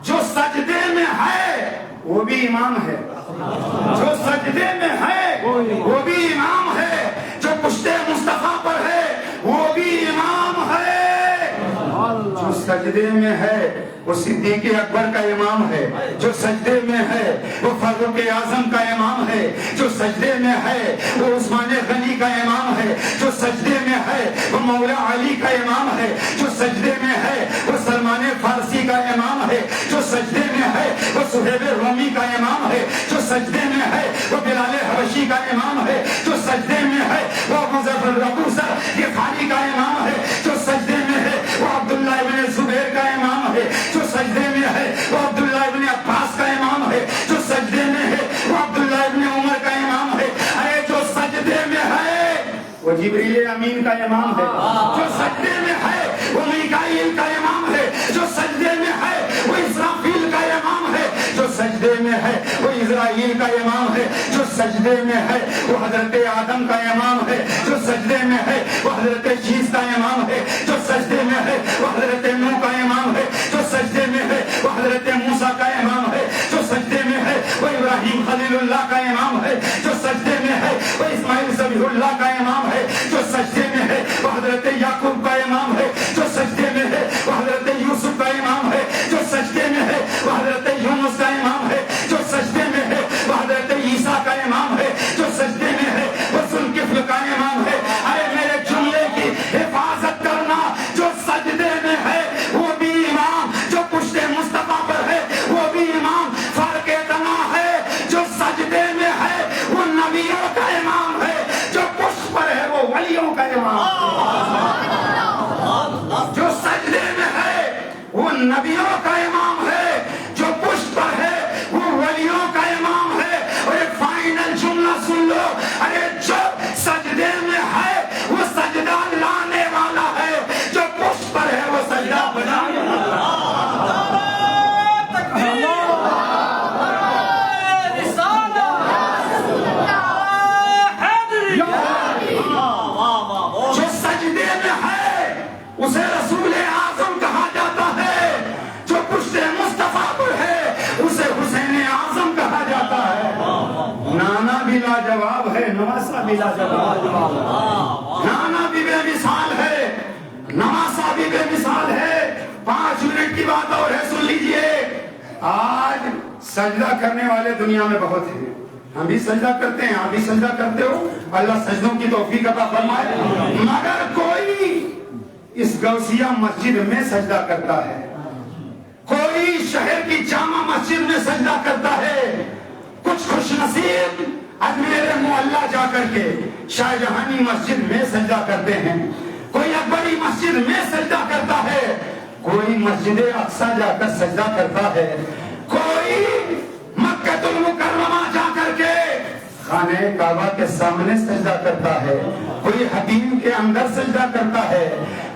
S3: جو سجدے میں ہے وہ بھی امام ہے, جو سجدے میں ہے وہ بھی امام ہے, جو پشت مصطفیٰ پر ہے وہ بھی امام ہے. جو سجدے میں ہے وہ صدیق اکبر کا امام ہے, جو سجدے میں ہے وہ فاروق اعظم کا امام ہے, جو سجدے میں ہے وہ عثمان غنی کا امام ہے, جو سجدے میں ہے وہ مولا علی کا امام ہے, جو سجدے میں ہے وہ سلمان فارسی کا امام ہے, جو سجدے میں ہے وہ صہیب رومی کا امام ہے, جو سجدے میں ہے وہ بلال حبشی کا امام ہے, جو سجدے میں ہے وہ ابو ذر غفاری کا امام ہے, جو سجدے میں ہے وہ عبداللہ ابن زبیر کا امام ہے, جو سجدے میں ہے وہ عبداللہ ابن عباس کا امام ہے, جو سجدے میں ہے وہ عبداللہ ابن جبریل امین کا امام ہے، جو سجدے میں ہے وہ میکائیل کا امام ہے، جو سجدے میں ہے وہ اسرافیل کا امام ہے، جو سجدے میں ہے وہ اسرائیل کا امام ہے، جو سجدے میں ہے وہ حضرت آدم کا امام ہے، جو سجدے میں ہے وہ حضرت شیس کا امام ہے، جو سجدے میں ہے وہ حضرت نوح کا امام ہے، جو سجدے میں ہے وہ حضرت موسیٰ کا امام ہے، جو سجدے میں ہے وہ ابراہیم خلیل اللہ کا امام ہے، جو سجدے میں ہے وہ اسماعیل ذبیح اللہ کا امام ہے، جو سجدے میں ہے وہ حضرت یعقوب کا امام ہے، جو سجدے میں ہے وہ حضرت یوسف کا امام ہے، جو سجدے میں ہے وہ حضرت یونس کا امام ہے، جو سجدے میں ہے وہ حضرت عیسیٰ کا امام ہے، جو سجدے میں ہے وہ ذوالکفل کا امام ہے۔ ارے میرے جملے کی حفاظت کرنا، جو سجدے میں ہے وہ بھی امام، جو پشت مصطفیٰ پر ہے وہ بھی امام، فرق اتنا ہے جو سجدے میں ہے وہ نبیوں کا امام ہے، جو پشت پر ہے وہ ولیوں کا امام ہے۔ جو سجدے میں ہے وہ نبیوں کا امام ہے، جو پشت پر ہے وہ ولیوں کا امام ہے۔ اور ایک فائنل جملہ سن لو، ارے جو سجدے میں ہے وہ سجدہ لانے والا ہے، جو پشت پر ہے وہ سجدہ بنانے والا ہے۔ جو سجدے میں ہے اسے رسول اعظم کہا جاتا ہے، جو پشت مصطفیٰ پر ہے اسے حسین اعظم کہا جاتا ہے۔ نانا بھی لاجواب ہے، نواسا بھی لاجواب ہے، نانا بھی بے مثال ہے، نواسا بھی بے مثال ہے۔ 5 منٹ کی بات اور ہے، سن لیجئے۔ آج سجدہ کرنے والے دنیا میں بہت ہیں، ہم بھی سجدہ کرتے ہیں، آپ بھی سجدہ کرتے ہو، اللہ سجدوں کی توفیق عطا فرمائے۔ مگر کوئی اس غوثیہ مسجد میں سجدہ کرتا ہے، کوئی شہر کی جامع مسجد میں سجدہ کرتا ہے، کچھ خوش نصیب اجمیر معلیٰ جا کر کے شاہ جہانی مسجد میں سجدہ کرتے ہیں، کوئی اکبری مسجد میں سجدہ کرتا ہے، کوئی مسجد اقصی جا کر سجدہ کرتا ہے، کوئی مکہ المکرمہ جا کر کے خانہ کعبہ کے سامنے سجدہ کرتا ہے، کوئی حتیم کے اندر سجدہ کرتا ہے،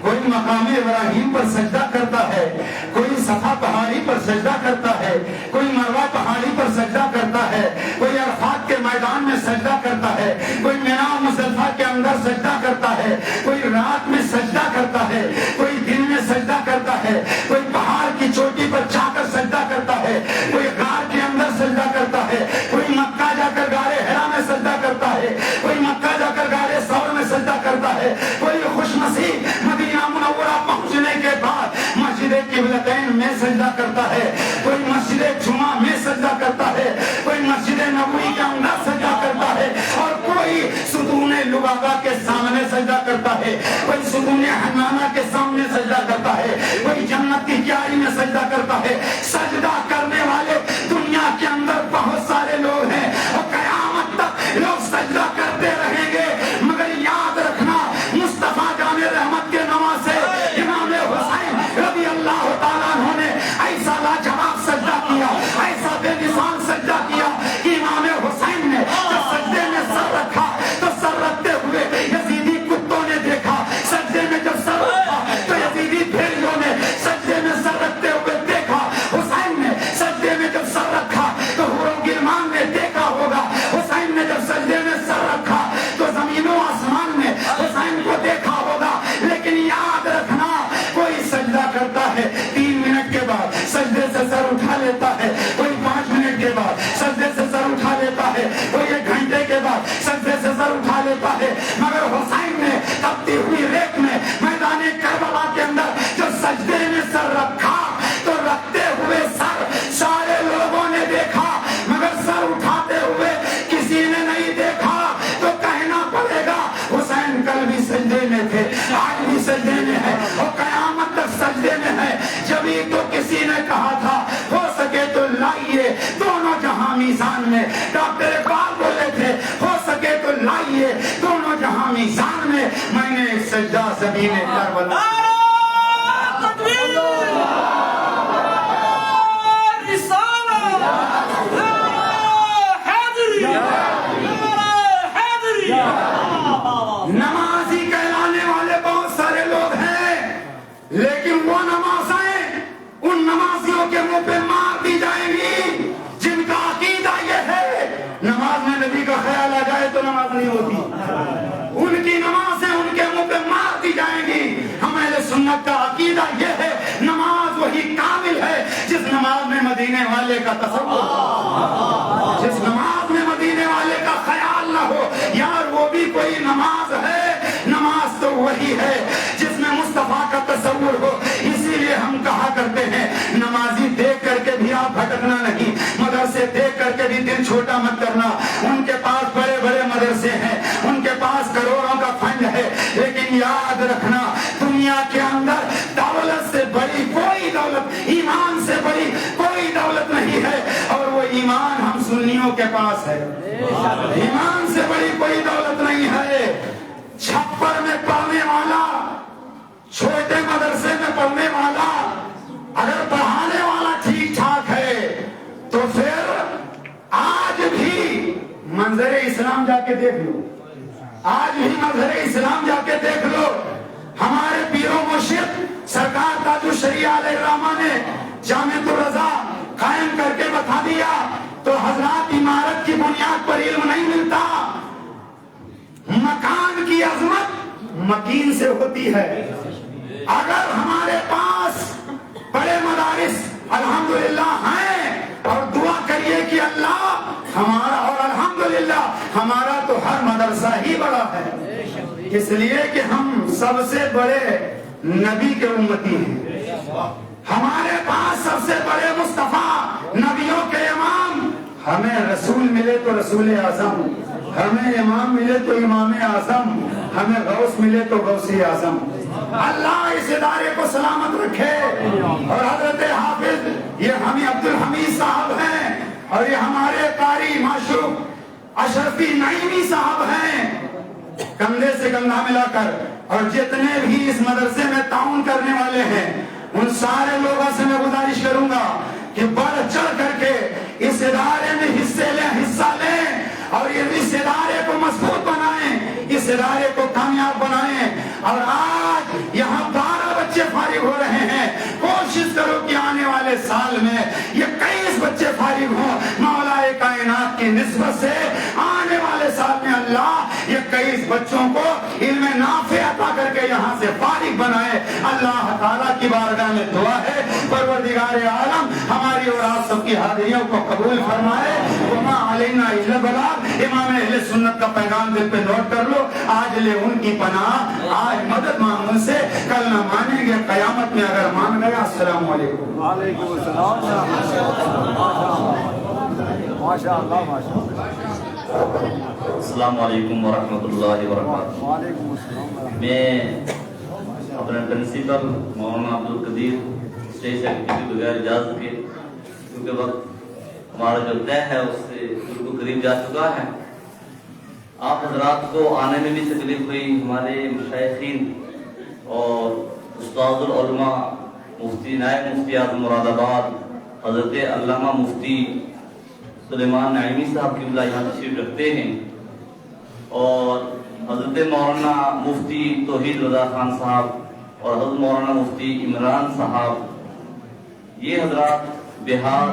S3: کوئی مقام ابراہیم پر سجدہ کرتا ہے، کوئی صفا پہاڑی پر سجدہ کرتا ہے، کوئی مروہ پہاڑی پر سجدہ کرتا ہے، کوئی عرفات کے میدان میں سجدہ کرتا ہے، کوئی مینا مزدلفہ کے اندر سجدہ کرتا ہے، کوئی رات میں سجدہ کرتا ہے، کوئی دن میں سجدہ کرتا ہے، کوئی پہاڑ کی چوٹی پر جا کر سجدہ کرتا ہے، کوئی غار کے اندر سجدہ کرتا ہے، کوئی مکہ جا کر غار حرا میں سجدہ کرتا ہے، کوئی مکہ جا کر غار ثور میں سجدہ کرتا ہے، کوئی خوش نصیب مدینہ منورہ پہنچنے کے بعد مسجد قبلتین میں سجدہ کرتا ہے، کوئی مسجد جمعہ میں سجدہ کرتا ہے، کوئی مسجد نبوی کے اندر سجدہ کرتا ہے، اور کوئی ستون لبابہ کے سامنے سجدہ کرتا ہے، کوئی ستون حنانہ کے سامنے سجدہ کرتا ہے، کوئی جنت کی کیاری میں سجدہ کرتا ہے۔ سجدہ کرنے والے دنیا کے اندر بہت سارے لوگ ہیں، اور قیامت تک لوگ سجدہ کرتے رہیں گے، مگر یاد رکھنا مصطفیٰ جان رحمت کے نواسے امام حسین رضی اللہ تعالیٰ عنہ نے ایسا لاجواب سجدہ کیا، ایسا بے مثال سجدہ کیا کہ امام حسین نے جب سجدے میں سر رکھا تو سر رکھتے ہوئے یزیدی کتوں نے دیکھا، سجدے میں جب سر رکھا تو یزیدی بھیڑیوں نے سجدے میں سر رکھتے ہوئے دیکھا، حسین نے سجدے میں جب سر رکھا تو حور و غلمان نے دیکھا ہوگا، حسین نے جب سجدے میں سر رکھا تو زمین و آسمان نے حسین کو دیکھا ہوگا۔ لیکن یاد رکھنا، کوئی سجدہ کرتا ہے 3 منٹ کے بعد سجدے سے سر اٹھا لیتا ہے، کوئی 5 منٹ کے بعد سجدے سے سر اٹھا لیتا ہے، کوئی 1 گھنٹے کے بعد سجدے سے سر اٹھا لیتا ہے، مگر حسین نے تپتی ہوئی ریت میں میدان کربلا کے اندر جو سجدے میں سر رکھا تو رکھتے ہوئے سر سارے لوگوں نے دیکھا، مگر سر اٹھاتے ہوئے کسی نے نہیں دیکھا، تو کہنا پڑے گا حسین کل بھی سجدے میں تھے، آج بھی سجدے میں ہے، اور قیامت تک سجدے میں ہے۔ جبھی تو کسی نے کہا تھا ہو سکے تو لائیے دونوں جہاں میزان میں، ڈاکٹر اقبال بولے تھے ہو سکے تو لائیے دونوں جہاں میزان میں، میں نے سجدہ زمین کربلا نماز مولوی کا خیال آ جائے تو نماز نہیں ہوتی، ان کی نمازیں ان کے منہ پہ مار دی جائیں گی۔ ہم اہل سنت کا عقیدہ یہ ہے نماز وہی کامل ہے جس نماز میں مدینے والے کا تصور، جس نماز میں مدینے والے کا خیال نہ ہو۔ یار وہ بھی کوئی نماز ہے، نماز تو وہی ہے جس میں مصطفیٰ کا تصور ہو۔ اسی لیے ہم کہا کرتے ہیں نمازی دیکھ کر کے بھی آپ بھٹکنا نہیں، مدرسے دیکھ کر کے بھی دل چھوٹا مت کرنا۔ ان کے پاس بڑے بڑے مدرسے ہیں، ان کے پاس کروڑوں کا فنڈ ہے، لیکن یاد رکھنا دنیا کے اندر دولت سے بڑی کوئی دولت، ایمان سے بڑی کوئی دولت نہیں ہے، اور وہ ایمان ہم سنیوں کے پاس ہے۔ ایمان سے بڑی کوئی دولت نہیں ہے۔ چھپر میں پڑھنے والا، چھوٹے مدرسے میں پڑھنے والا، اگر پڑھانے والا ٹھیک ٹھاک ہے تو پھر آج بھی منظر اسلام جا کے دیکھ لو، آج بھی منظر اسلام جا کے دیکھ لو۔ ہمارے پیر و مرشد سرکار تاج الشریعہ علیہ الرحمہ نے جامعۃ الرضا قائم کر کے بتا دیا تو حضرات عمارت کی بنیاد پر علم نہیں ملتا، مکان کی عظمت مکین سے ہوتی ہے۔ اگر ہمارے پاس بڑے مدارس الحمدللہ ہیں، اور دعا کریے کہ اللہ ہمارا، اور الحمدللہ ہمارا تو ہر مدرسہ ہی بڑا ہے، اس لیے کہ ہم سب سے بڑے نبی کے امتی ہیں۔ ہمارے پاس سب سے بڑے مصطفیٰ نبیوں کے امام، ہمیں رسول ملے تو رسول اعظم، ہمیں امام ملے تو امام اعظم، ہمیں غوث ملے تو غوث اعظم۔ اللہ اس ادارے کو سلامت رکھے۔ اور حضرت حافظ یہ ہمیں عبد الحمید صاحب ہیں، اور یہ ہمارے قاری معشوق اشرفی نعیمی صاحب ہیں، کندھے سے کندھا ملا کر، اور جتنے بھی اس مدرسے میں تعاون کرنے والے ہیں ان سارے لوگوں سے میں گزارش کروں گا کہ بڑھ چڑھ کر کے اس ادارے میں حصہ لیں، اور اس ادارے کو مضبوط بنائیں، اس ادارے کو کامیاب بنائیں۔ اور آج یہاں 12 بچے فارغ ہو رہے ہیں، کوشش کرو کہ آنے والے سال میں یہ 21 بچے فارغ ہوں۔ مولا کائنات کی نسبت سے آنے والے سال میں اللہ یہ 21 بچوں کو علم نافع عطا کر کے یہاں سے فارغ بنائے۔ اللہ تعالیٰ کی بارگاہ میں دعا ہے پروردگار عالم ہماری اور آپ سب کی حاضریوں کو قبول فرمائے۔ وما علینا الا البلاغ۔ امام اہل سنت کا پیغام دل پہ نوٹ کر لو، آج لے ان کی پناہ، آج مدد مانگ ان سے، کل نہ مانیں گے، قیامت میں اگر مان گیا۔ السلام علیکم۔
S6: وعلیکم السلام۔ ماشاء اللہ ماشاء اللہ۔
S7: السلام علیکم ورحمۃ اللہ وبرکاتہ۔
S6: وعلیکم السلام۔
S7: میں اپنے پرنسپل مولانا عبدالقدیر اسٹیج سیکرٹری کے بغیر اجازت کے، کیونکہ وقت ہمارا جو طے ہے اس سے بالکل قریب جا چکا ہے، آپ حضرات کو آنے میں بھی تکلیف ہوئی، ہمارے مشائخین اور استاد العلماء مفتی نائب مفتی اعظم مراد آباد حضرت علامہ مفتی سلیمان نعیمی صاحب کی یہاں تشریف رکھتے ہیں، اور حضرت مولانا مفتی توحید رضا خان صاحب اور حضرت مولانا مفتی عمران صاحب، یہ حضرات بہار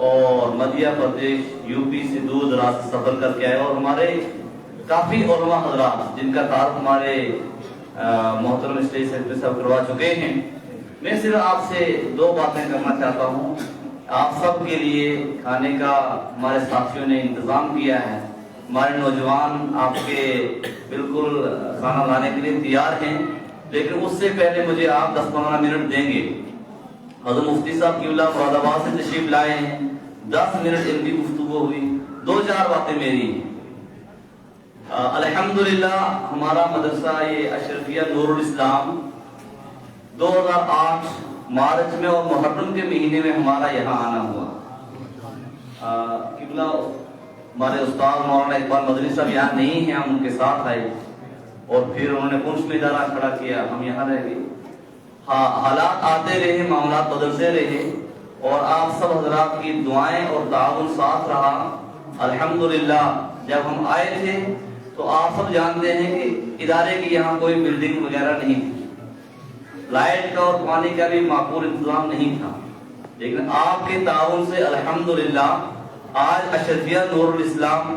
S7: اور مدھیہ پردیش یو پی سے دور دراز سے سفر کر کے آئے، اور ہمارے کافی علماء حضرات جن کا تعارف ہمارے محترم اسٹیج سیکرٹری صاحب کروا چکے ہیں۔ میں صرف آپ سے 2 باتیں کرنا چاہتا ہوں۔ آپ سب کے لیے کھانے کا ہمارے ساتھیوں نے انتظام کیا ہے، ہمارے نوجوان آپ کے بالکل کھانا لانے کے لیے تیار ہیں، لیکن اس سے پہلے مجھے آپ 10-15 منٹ دیں گے۔ حضرت مفتی صاحب کی اللہ مراد آباد سے تشریف لائے ہیں، 10 منٹ ان کی گفتگو ہوئی، 2-4 باتیں میری ہیں۔ الحمدللہ ہمارا مدرسہ یہ اشرفیہ نور الاسلام 2008 مارچ میں اور محرم کے مہینے میں ہمارا یہاں آنا ہوا۔ قبلہ ہمارے استاد مولانا اقبال مدنی صاحب یہاں نہیں ہیں، ہم ان کے ساتھ آئے، اور پھر انہوں نے پونچھ میں ادارہ کھڑا کیا، ہم یہاں رہ گئے۔ حالات آتے رہے، معاملات بدلتے رہے، اور آپ سب حضرات کی دعائیں اور تعاون ساتھ رہا۔ الحمدللہ جب ہم آئے تھے تو آپ سب جانتے ہیں کہ ادارے کی یہاں کوئی بلڈنگ وغیرہ نہیں تھی، لائٹ کا اور پانی کا بھی معقول انتظام نہیں تھا، لیکن آپ کے تعاون سے الحمدللہ آج اشرفیہ نور الاسلام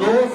S7: 2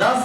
S7: 10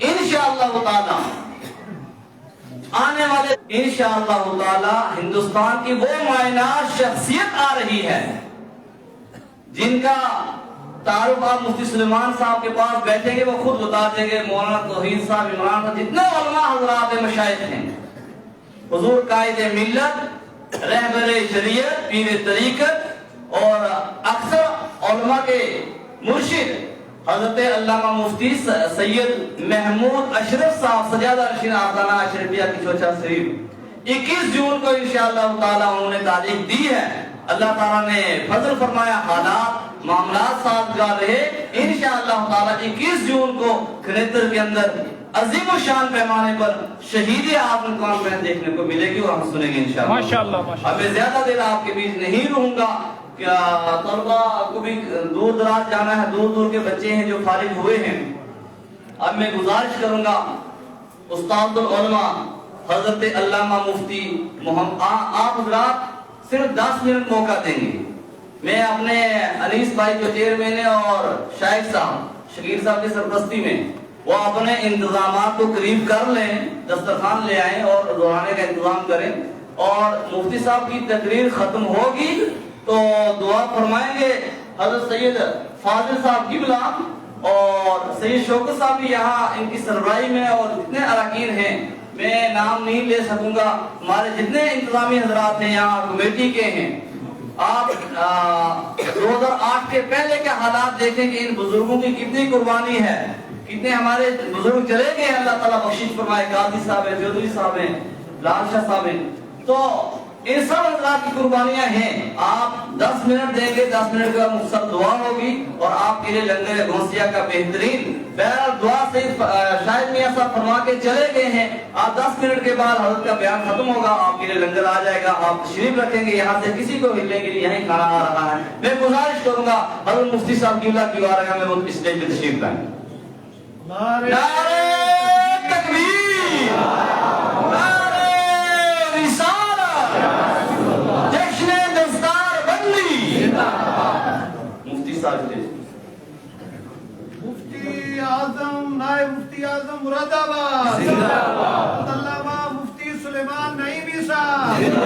S7: انشاءاللہ تعالی آنے والے انشاءاللہ تعالی ہندوستان کی وہ معینات شخصیت آ رہی ہے جن کا تعارف آپ مفتی سلیمان صاحب کے پاس بیٹھیں گے وہ خود بتا دیں گے. مولانا توحید صاحب، عمران صاحب، جتنے علماء حضرات مشائخ ہیں، حضور قائد ملت، رہبر شریعت، پیر طریقت اور اکثر علماء کے مرشد حضرت علامہ مفتی سید محمود اشرف صاحب سجادہ رشید آستانہ اشرفیہ کی چوچا شریف 21 جون کو انشاءاللہ تعالی انہوں نے تاریخ دی ہے. اللہ تعالیٰ نے فضل فرمایا، حالات معاملات سازگار رہے. انشاءاللہ تعالی 21 جون کو کھنیتر کے اندر عظیم و شان پیمانے پر شہید اعظم کانفرنس دیکھنے کو ملے گی اور ہم سنیں گے انشاءاللہ.
S4: ماشاءاللہ.
S7: اب میں زیادہ دیر آپ کے بیچ نہیں رہوں گا. کیا طلبہ کو بھی دور دراز جانا ہے، دور دور کے بچے ہیں جو فارغ ہوئے ہیں. اب میں گزارش کروں گا استاد العلماء حضرت علامہ مفتی محمد، آپ حضرات صرف 10 منٹ موقع دیں گے. میں اپنے انیس بھائی جو چیئرمین ہیں اور شاہد صاحب شکیر صاحب کی سرپرستی میں وہ اپنے انتظامات کو قریب کر لیں، دسترخوان لے آئیں اور دہرانے کا انتظام کریں. اور مفتی صاحب کی تقریر ختم ہوگی تو دعا فرمائیں گے. حضرت سید فاضل صاحب کی بلا اور سید شوکت صاحب بھی یہاں ان کی سربراہی میں، اور جتنے اراکین ہیں میں نام نہیں لے سکوں گا، ہمارے جتنے انتظامی حضرات ہیں یہاں کمیٹی کے ہیں. آپ 2008 کے پہلے کے حالات دیکھیں کہ ان بزرگوں کی کتنی قربانی ہے، کتنے ہمارے بزرگ چلے گئے. اللہ تعالیٰ بخشش فرمائے. قاضی صاحب ہیں، چودھری صاحب ہیں، لال شاہ صاحب ہیں. تو ان سب حضرات کی قربانیاں ہیں. آپ 10 منٹ دیں گے، 10 منٹ کا مختصر دعا ہوگی اور آپ کے لیے لنگر گوسیہ کا بہترین بہرحال دعا سے شاہد میاں صاحب فرما کے چلے گئے ہیں. آپ 10 منٹ کے بعد حضرت کا بیان ختم ہوگا، آپ کے لیے لنگر آ جائے گا، آپ تشریف رکھیں گے. یہاں سے کسی کو ہلنے کے لیے یہیں کھانا آ رہا ہے. میں گزارش کروں گا حضرت مفتی صاحب کی اللہ کی بارگاہ میں وہ اسٹیج پہ تشریف لائیں. نعرہ تکبیر، نعرہ رسالت، جشن دستار بندی. مفتی صاحب
S8: مفتی اعظم، نائب مفتی اعظم مراد آباد، علامہ مفتی سلیمان نعیمی صاحب،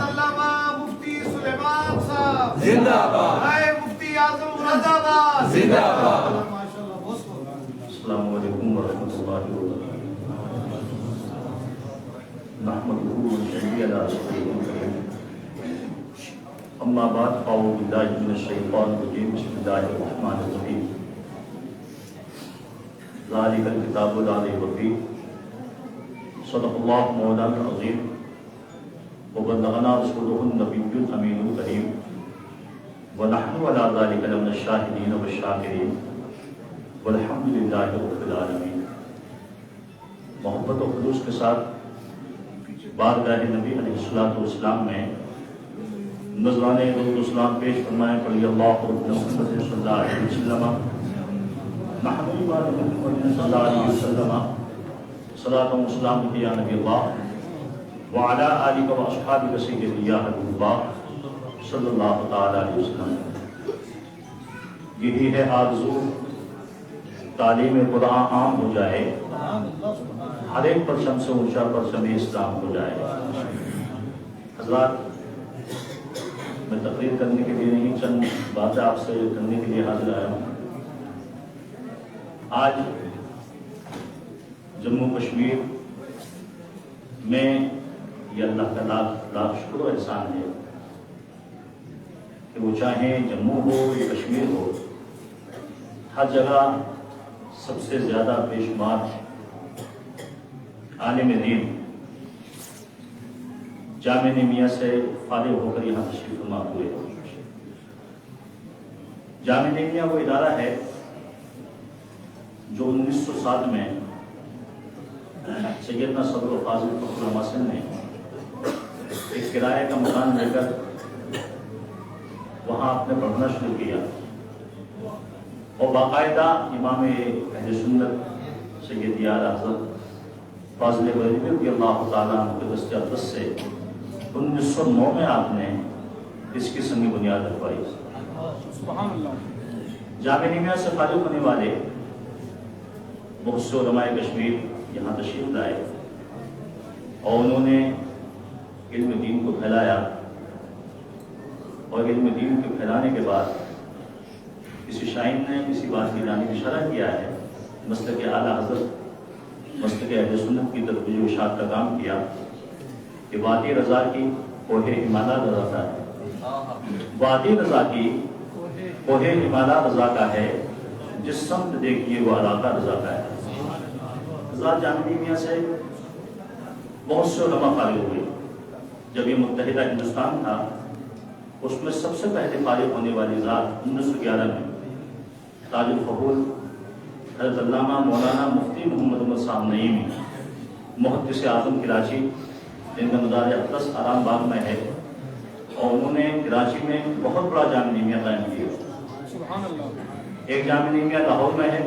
S8: علامہ مفتی سلیمان صاحب، نائب مفتی اعظم مراد آباد. ماشاءاللہ بہت
S9: السلام علیکم ورحمۃ اللہ وبرکاتہ. نحمده ونصلي على رسوله الكريم. اما بعد فاعوذ باللہ من الشیطان الرجیم. بسم اللہ الرحمن الرحیم. ذالک الکتاب لا ریب فیہ. صدق اللہ مولانا العظیم وبلغنا رسولہ النبی الامین الکریم. ونحن على ذلك لمن الشاہدین والشاکرین والحمد للہ رب العالمین. محبت و خلوص کے ساتھ بارگاہ نبی علیہ السلام میں نذرانے درود و سلام پیش فرمائیں. پڑھی اللہ محمد صلی اللہ علیہ وسلم محمد صلی اللہ علیہ وسلم صلاۃ و سلام یا نبی اللہ وعلی آلہ و اصحابہ سیدنا یا حبیب اللہ صلی اللہ تعالی علیہ وسلم. یہی ہے آرزو تعلیم قرآن عام ہو جائے، ہر ایک پرچم سے اونچا پرچم اسلام ہو جائے. حضرات، میں تقریر کرنے کے لیے نہیں، چند باتیں آپ سے کرنے کے لیے حاضر آیا ہوں. آج جموں کشمیر میں یہ اللہ کا لاکھ شکر و احسان ہے کہ وہ چاہے جموں ہو یا کشمیر ہو، ہر جگہ سب سے زیادہ بے شمار عالم دین جامعہ نعیمیہ سے فارغ ہو کر یہاں تشریف فرما ہوئے. جامعہ نعیمیہ وہ ادارہ ہے جو 1907 میں سیدنا صدر فاضل فخر محسن نے ایک کرایہ کا مکان لے کر وہاں آپ نے پڑھنا شروع کیا اور باقاعدہ امام اہل سنت سید یار حضرت فاضل بریلوی رضی اللہ تعالیٰ عنہ کے دست اقدس سے 1909 میں آپ نے اس کی سنگی بنیاد رکھوائی. جامعہ نعیمیہ سے فارغ ہونے والے بہت سے علماء کشمیر یہاں تشریف لائے اور انہوں نے علم دین کو پھیلایا، اور علم دین کے پھیلانے کے بعد کسی شاعر نے کسی بات کی جانب اشارہ کیا ہے، مسلک اعلیٰ حضرت مسلک اہل سنت کی ترویج و اشاعت کا کام کیا کہ وادی رضا کی کوہ ہمالیہ رضا کا ہے، وادی رضا کی کوہ ہمالیہ رضا کا ہے، جس سمت دیکھیے وہ علاقہ رضا کا ہے۔ رضا جامعہ میاں سے بہت سے علماء فارغ ہوئے۔ جب یہ متحدہ ہندوستان تھا اس میں سب سے پہلے فارغ ہونے والی ذات 1911 میں تاج الفضول حضرت علامہ مولانا مفتی محمد عمر صاحب نعیمی، محدث اعظم کراچی، جن کا مزار اقدس آرام باغ میں ہے، اور انہوں نے کراچی میں بہت بڑا جامعہ نعیمیہ قائم کیا۔ ایک جامعہ نعیمیہ لاہور میں ہے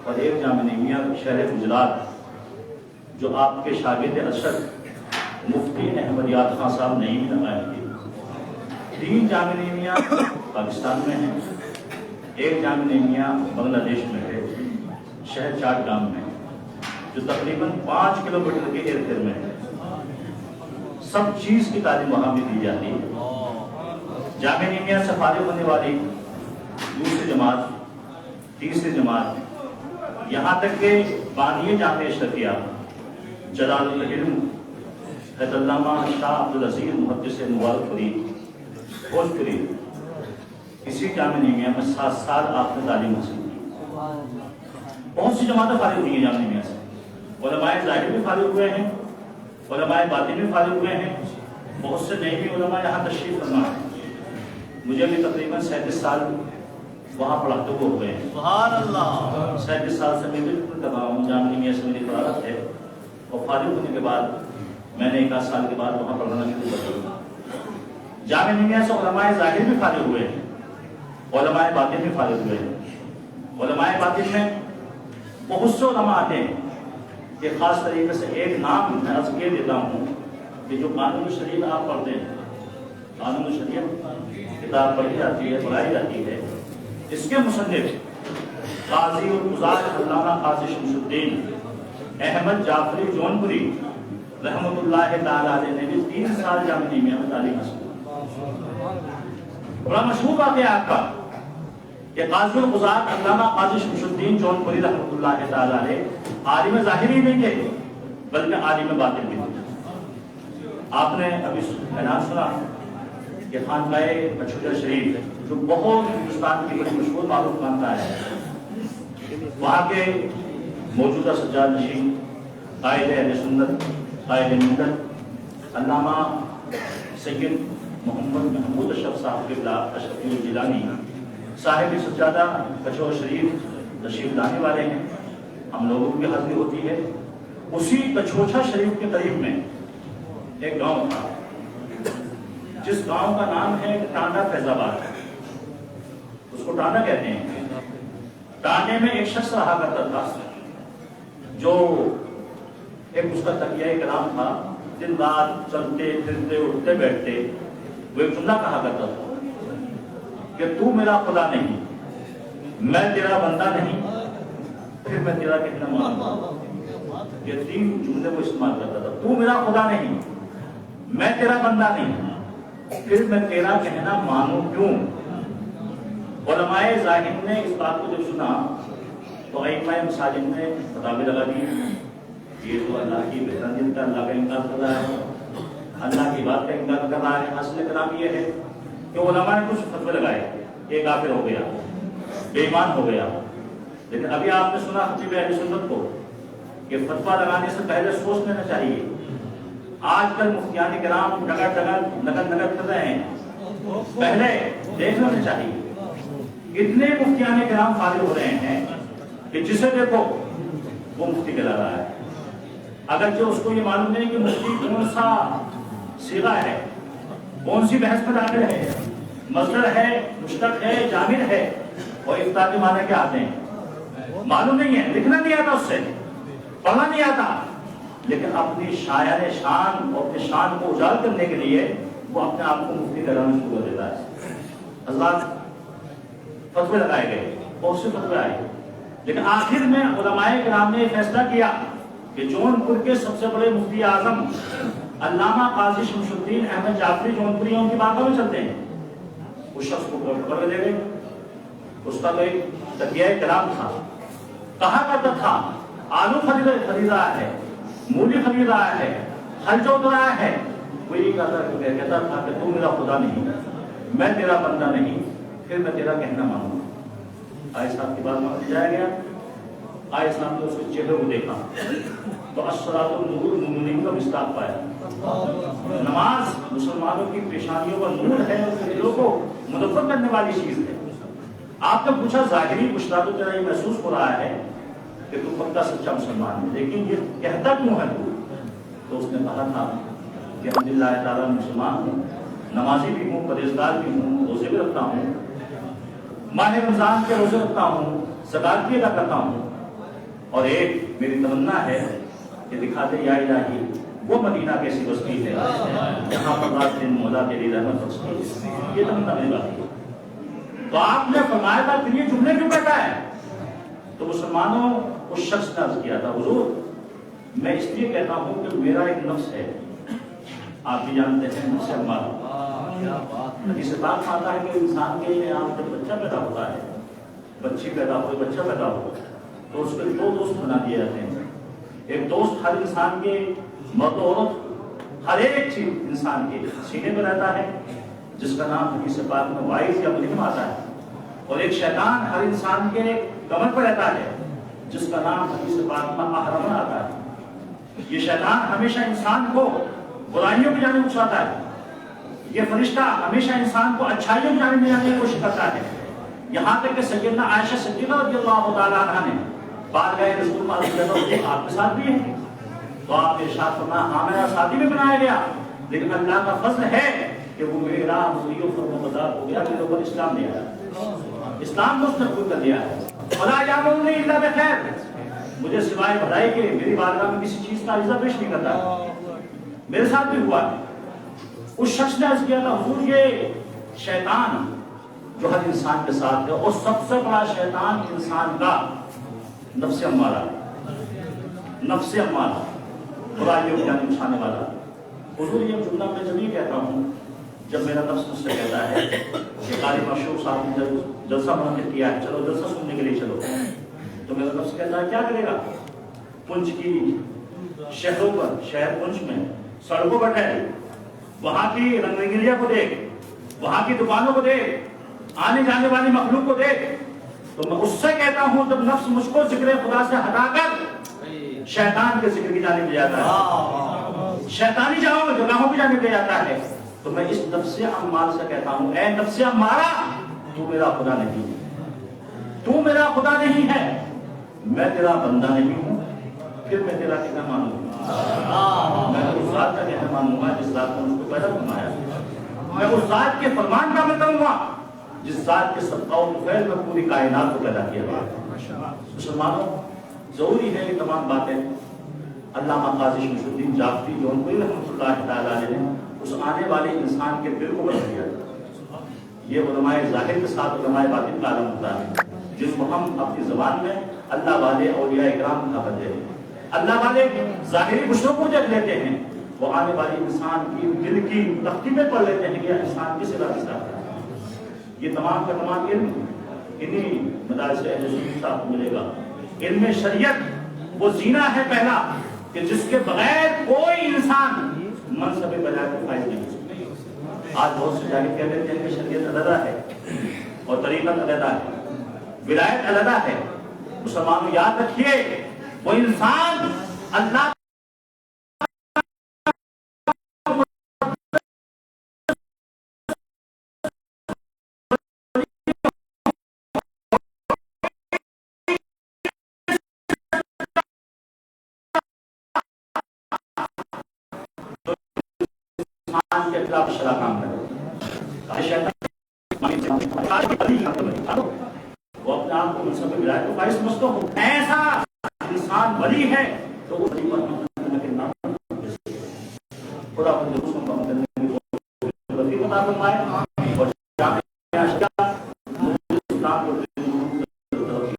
S9: اور ایک جامعہ نعیمیہ شہر گجرات جو آپ کے شاگرد ارشد مفتی احمد یاد خان صاحب نعیمی نے قائم کی۔ 3 جامعہ نعیمیہ پاکستان میں ہیں، ایک جامعہ نعیمیہ بنگلہ دیش میں ہے، شہر چاٹگام میں، جو تقریباً 5 کلومیٹر کے ارد گرد میں ہے۔ سب چیز کی تعلیم وہاں بھی دی جاتی ہے۔ جامعہ نعیمیہ سے فارغ ہونے والی دوسری جماعت، تیسری جماعت، یہاں تک کہ بانی جامعہ اشرفیہ جلال العلم حضرت علامہ شاہ عبدالعزیز محدث مبارک پوری بھوجپوری، اسی جامعہ نعیمیہ میں 7 سال آپ نے تعلیم حاصل کی۔ بہت سی جماعتیں فارغ ہوئی ہیں جامعہ نعیمیہ سے، علماء ظاہر بھی فارغ ہوئے ہیں، علماء باطن بھی فارغ ہوئے ہیں، بہت سے نئے بھی علماء یہاں تشریف فرما ہیں۔ مجھے بھی تقریباً 37 سال وہاں پڑھاتے ہوئے ہوئے ہیں۔ سبحان اللہ! 37 سال سے میں بالکل تمام جامعہ نعیمیہ سے میری فراغت ہے، اور فارغ ہونے کے بعد میں نے 1 سال کے بعد وہاں پڑھانا شروع کر دیا۔ جامعہ نعیمیہ سے علماء ظاہر بھی فارغ ہوئے ہیں، علماء باطن بھی فارغ ہوئے ہیں۔ علماء باطن میں بہت سے علماء آتے ہیں کہ خاص طریقے سے ایک نام میں عرض کیے دیتا ہوں کہ جو قانون شریعت آپ پڑھتے ہیں، قانون شریعت کتاب پڑھی جاتی ہے، پڑھائی جاتی ہے، اس کے مصنف قاضی القضات علامہ قاضی شمس الدین احمد جعفری جونپوری رحمۃ اللہ تعالیٰ علیہ نے بھی 3 سال جامعہ نعیمیہ میں تعلیم حاصل کی۔ بڑا مشہور واقعہ آپ کا کہ قاضی القضات علامہ قاضی شمس الدین جونپوری رحمۃ اللہ تعالیٰ علیہ عالم ظاہری نہیں تھے بلکہ عالم باطن بھی تھے۔ آپ نے ابھی اعلان سنا کہ خانقاہ مچھوجہ شریف جو بہت ہندوستان کی بڑی مشہور معروف خانقاہ ہے، وہاں کے موجودہ سجاد نشین قائد اہل سنت قائد ملت علامہ سید محمد محمود اشرف صاحب قبلہ اشرف الجیلانی صاحب سجادہ کچھوہ شریف تشریف لانے والے ہیں۔ ہم لوگوں کی حاضری ہوتی ہے۔ اسی کچھوچھا شریف کے قریب میں ایک گاؤں تھا جس گاؤں کا نام ہے ٹانڈا فیض آباد، اس کو ٹانڈا کہتے ہیں۔ ٹانڈے میں ایک شخص رہا کرتا تھا جو ایک اس کا تکیہ کلام تھا، دن رات چلتے پھرتے اٹھتے بیٹھتے وہ ایک جملہ کہا کرتا تھا کہ تو میرا خدا نہیں، میں تیرا بندہ نہیں، پھر میں تیرا کہنا مانوں۔ یہ 3 جملے وہ استعمال کرتا تھا، تو میرا خدا نہیں، میں تیرا بندہ نہیں، پھر میں تیرا کہنا مانوں کیوں۔ علماء ظاہر نے اس بات کو جب سنا تو ائمہ مساجد نے فتاوی لگا دی، یہ تو اللہ کی بہترین کا اللہ کا انکار کر رہا ہے، اللہ کی بات کا انکار کر رہا ہے۔ اصل کلام یہ ہے کہ علماء نے کچھ فتوے لگائے، یہ کافر ہو گیا، بے ایمان ہو گیا۔ لیکن ابھی آپ نے سنا خطیب اہل سنت کو کہ فتویٰ لگانے سے پہلے سوچ لینا چاہیے۔ آج کل مفتیان کرام ڈگر ڈگر نگر نگر کر رہے ہیں، پہلے دیکھ لینا چاہیے۔ اتنے مفتیان کرام فارغ ہو رہے ہیں کہ جسے دیکھو وہ مفتی کہلا رہا ہے، اگرچہ اس کو یہ معلوم نہیں کہ مفتی کون سا صیغہ ہے، کون سی بحث میں داخل ہے، مصدر ہے، مشتق ہے، جامد ہے، اور افتاء کے معنی کیا آتے ہیں معلوم نہیں ہے، لکھنا نہیں آتا، اس سے پڑھنا نہیں آتا، لیکن اپنی شاعر شان اور اپنی شان کو اجاگر کرنے کے لیے وہ اپنے آپ کو مفتی کہلانا شروع کر دیتا ہے۔ حضرات فتوے لگائے گئے، بہت سے فتوے آئے، لیکن آخر میں علماء کرام نے فیصلہ کیا کہ جون پور کے سب سے بڑے مفتی اعظم علامہ قاضی شمس الدین احمد جعفری جون پوری ان کی باتوں میں چلتے ہیں. اس شخص کو خبر دے گئے. اس کا تو ایک تقیہ کلام تھا, کہا کرتا تھا آلو خرید رہا ہے, مولی خرید رہا ہے, ہل جوت رہا ہے. وہی کہتا تھا کہ تو میرا خدا نہیں, میں تیرا بندہ نہیں, پھر میں تیرا کہنا مانوں گا. آئے صاحب کی بات مان جایا گیا. آئے صاحب نے اس کے چہرے کو دیکھا تو الصلاۃ النور المؤمنین کا مصداق پایا. نماز مسلمانوں کی پیشانیوں کا نور ہے, اس کے دلوں کو منور کرنے والی چیز ہے. آپ نے پوچھا ظاہری بشرا تو تیرا یہ محسوس ہو رہا ہے کہ تو پکا سچا مسلمان ہے, لیکن یہ کہتا کیوں ہے تو اس نے کہا تھا کہ الحمدللہ تعالیٰ مسلمان ہوں, نمازی بھی ہوں, پرہیزگار بھی ہوں, روزے بھی رکھتا ہوں, ماہ رمضان کے روزے رکھتا ہوں, زکات بھی ادا کرتا ہوں, اور ایک میری تمنا ہے کہ دکھا دے یا الہی وہ مدینہ کیسی بستی ہے جہاں پر رات دن مولا تیری رحمت بستی ہے. یہ تمنا میری بات ہے. تو آپ نے فرمایا تھا کہ یہ جملے کیوں کہتا ہے؟ تو مسلمانوں اس شخص نے عرض کیا تھا حضور میں اس لیے کہتا ہوں کہ میرا ایک نفس ہے, آپ بھی جانتے ہیں نفس ہمارا. حدیث پاک میں آتا ہے کہ انسان کے یہاں جب بچہ پیدا ہوتا ہے, بچی پیدا ہو, بچہ پیدا ہو, تو اس کے دو دوست بنا دیے جاتے ہیں. ایک دوست ہر انسان کے مرد و عورت ہر ایک چیز انسان کے سینے میں رہتا ہے جس کا نام حدیث پاک میں وائز یا ملیم آتا ہے, اور ایک شیطان ہر انسان کے کمر پر رہتا ہے جس کا نام حدیث پاک میں احرمن آتا ہے. یہ شیطان ہمیشہ انسان کو برائیوں کی جانب اکساتا ہے, یہ فرشتہ ہمیشہ انسان کو اچھائیوں کی جانب لے جانے کی کوشش کرتا ہے. یہاں تک کہ سیدنا عائشہ صدیقہ رضی اللہ تعالیٰ عنہ نے بارگاہ رسول اللہ صلی اللہ علیہ وسلم آپ کے ساتھ بھی ہیں, تو آپ نے ارشاد فرمایا ہاں میرا ساتھی بھی بنایا گیا, لیکن اللہ کا فضل ہے کہ وہ میرے راہ مزید فرمانبردار ہو گیا, میرے اوپر اسلام لے آیا, اسلام کو اس نے قبول کر لیا ہے. ولا یامرنی الا بخیر, مجھے سوائے بھلائی کے میری بارگاہ میں کسی چیز کا عرضہ پیش نہیں کرتا. میرے ساتھ بھی ہوا ہے. اس شخص نے عرض کیا تھا حضور یہ شیطان جو ہر انسان کے ساتھ ہے, اور سب سے بڑا شیطان انسان کا نفس امارہ, نفس امارہ برائیوں کی جانب اٹھانے والا. حضور یہ جملہ میں جب یہ کہتا ہوں, جب میرا نفس مجھ سے کہتا ہے کہ قاری مشہور صاحب نے جلسہ منعقد کیا ہے, چلو جلسہ سننے کے لیے چلو, تو میرا نفس کہتا ہے کیا کرے گا؟ پنچ کی شہروں پر, شہر پنچ میں سڑکوں پر ٹھہر, وہاں کی رنگ رنگیلیاں کو دیکھ, وہاں کی دکانوں کو دیکھ, آنے جانے والی مخلوق کو دیکھ. تو میں اس سے کہتا ہوں جب نفس مجھ کو ذکر خدا سے ہٹا کر شیطان کے ذکر کی جانب لے جاتا ہے, شیطانی جگہوں کی جانب لے جاتا ہے, تو میں اس نفس امارہ سے کہتا ہوں اے نفس امارہ تو میرا خدا نہیں, تو میرا خدا نہیں ہے, میں تیرا بندہ نہیں ہوں, پھر میں تیرا کہنا مانوں گا. میں اس ذات کا کہنا مانوں گا جس ذات نے مجھ کو پیدا فرمایا, میں اس ذات کے فرمان کا عمل کروں گا جس ذات کے صدقہ و فیض میں پوری کائنات کو پیدا کیا گیا. مسلمانوں ضروری ہے یہ تمام باتیں علامہ قاضی شمس الدین جعفری جون پوری رحمۃ اللہ تعالیٰ علیہ نے اس آنے والے انسان کے دل کو بدل دیا. یہ علماء ظاہر کے ساتھ علماء باطن کا عالم ہوتا ہے جس کو ہم اپنی زبان میں اللہ والے اولیاء اکرام کا بدلتے ہیں, اللہ والے ظاہری بشروں کو جب لیتے ہیں, وہ آنے والے انسان کی دل کی تختی میں پڑھ لیتے ہیں کہ انسان کس طرح ہے. یہ تمام کا تمام علم انہی مدارس اہل سنت صاحب کو ملے گا. علم شریعت وہ زینہ ہے پہلا کہ جس کے بغیر کوئی انسان منصب بجائے کو فائز نہیں ہو سکتا. آج بہت سے جاہل کہہ دیتے ہیں کہ شریعت علیحدہ ہے اور طریقت علیحدہ ہے, ولایت علیحدہ ہے. مسلمانوں یاد رکھیے وہ انسان اللہ کے خلاف شرع کام کرے. وہ اپنے آپ کو منصب ولایت کو فائز سمجھتا ہو, ایسا انسان ولی ہے تو وہ ولی پر خدا کو دوسروں کا مدد نہیں, ولی بتا فرمائے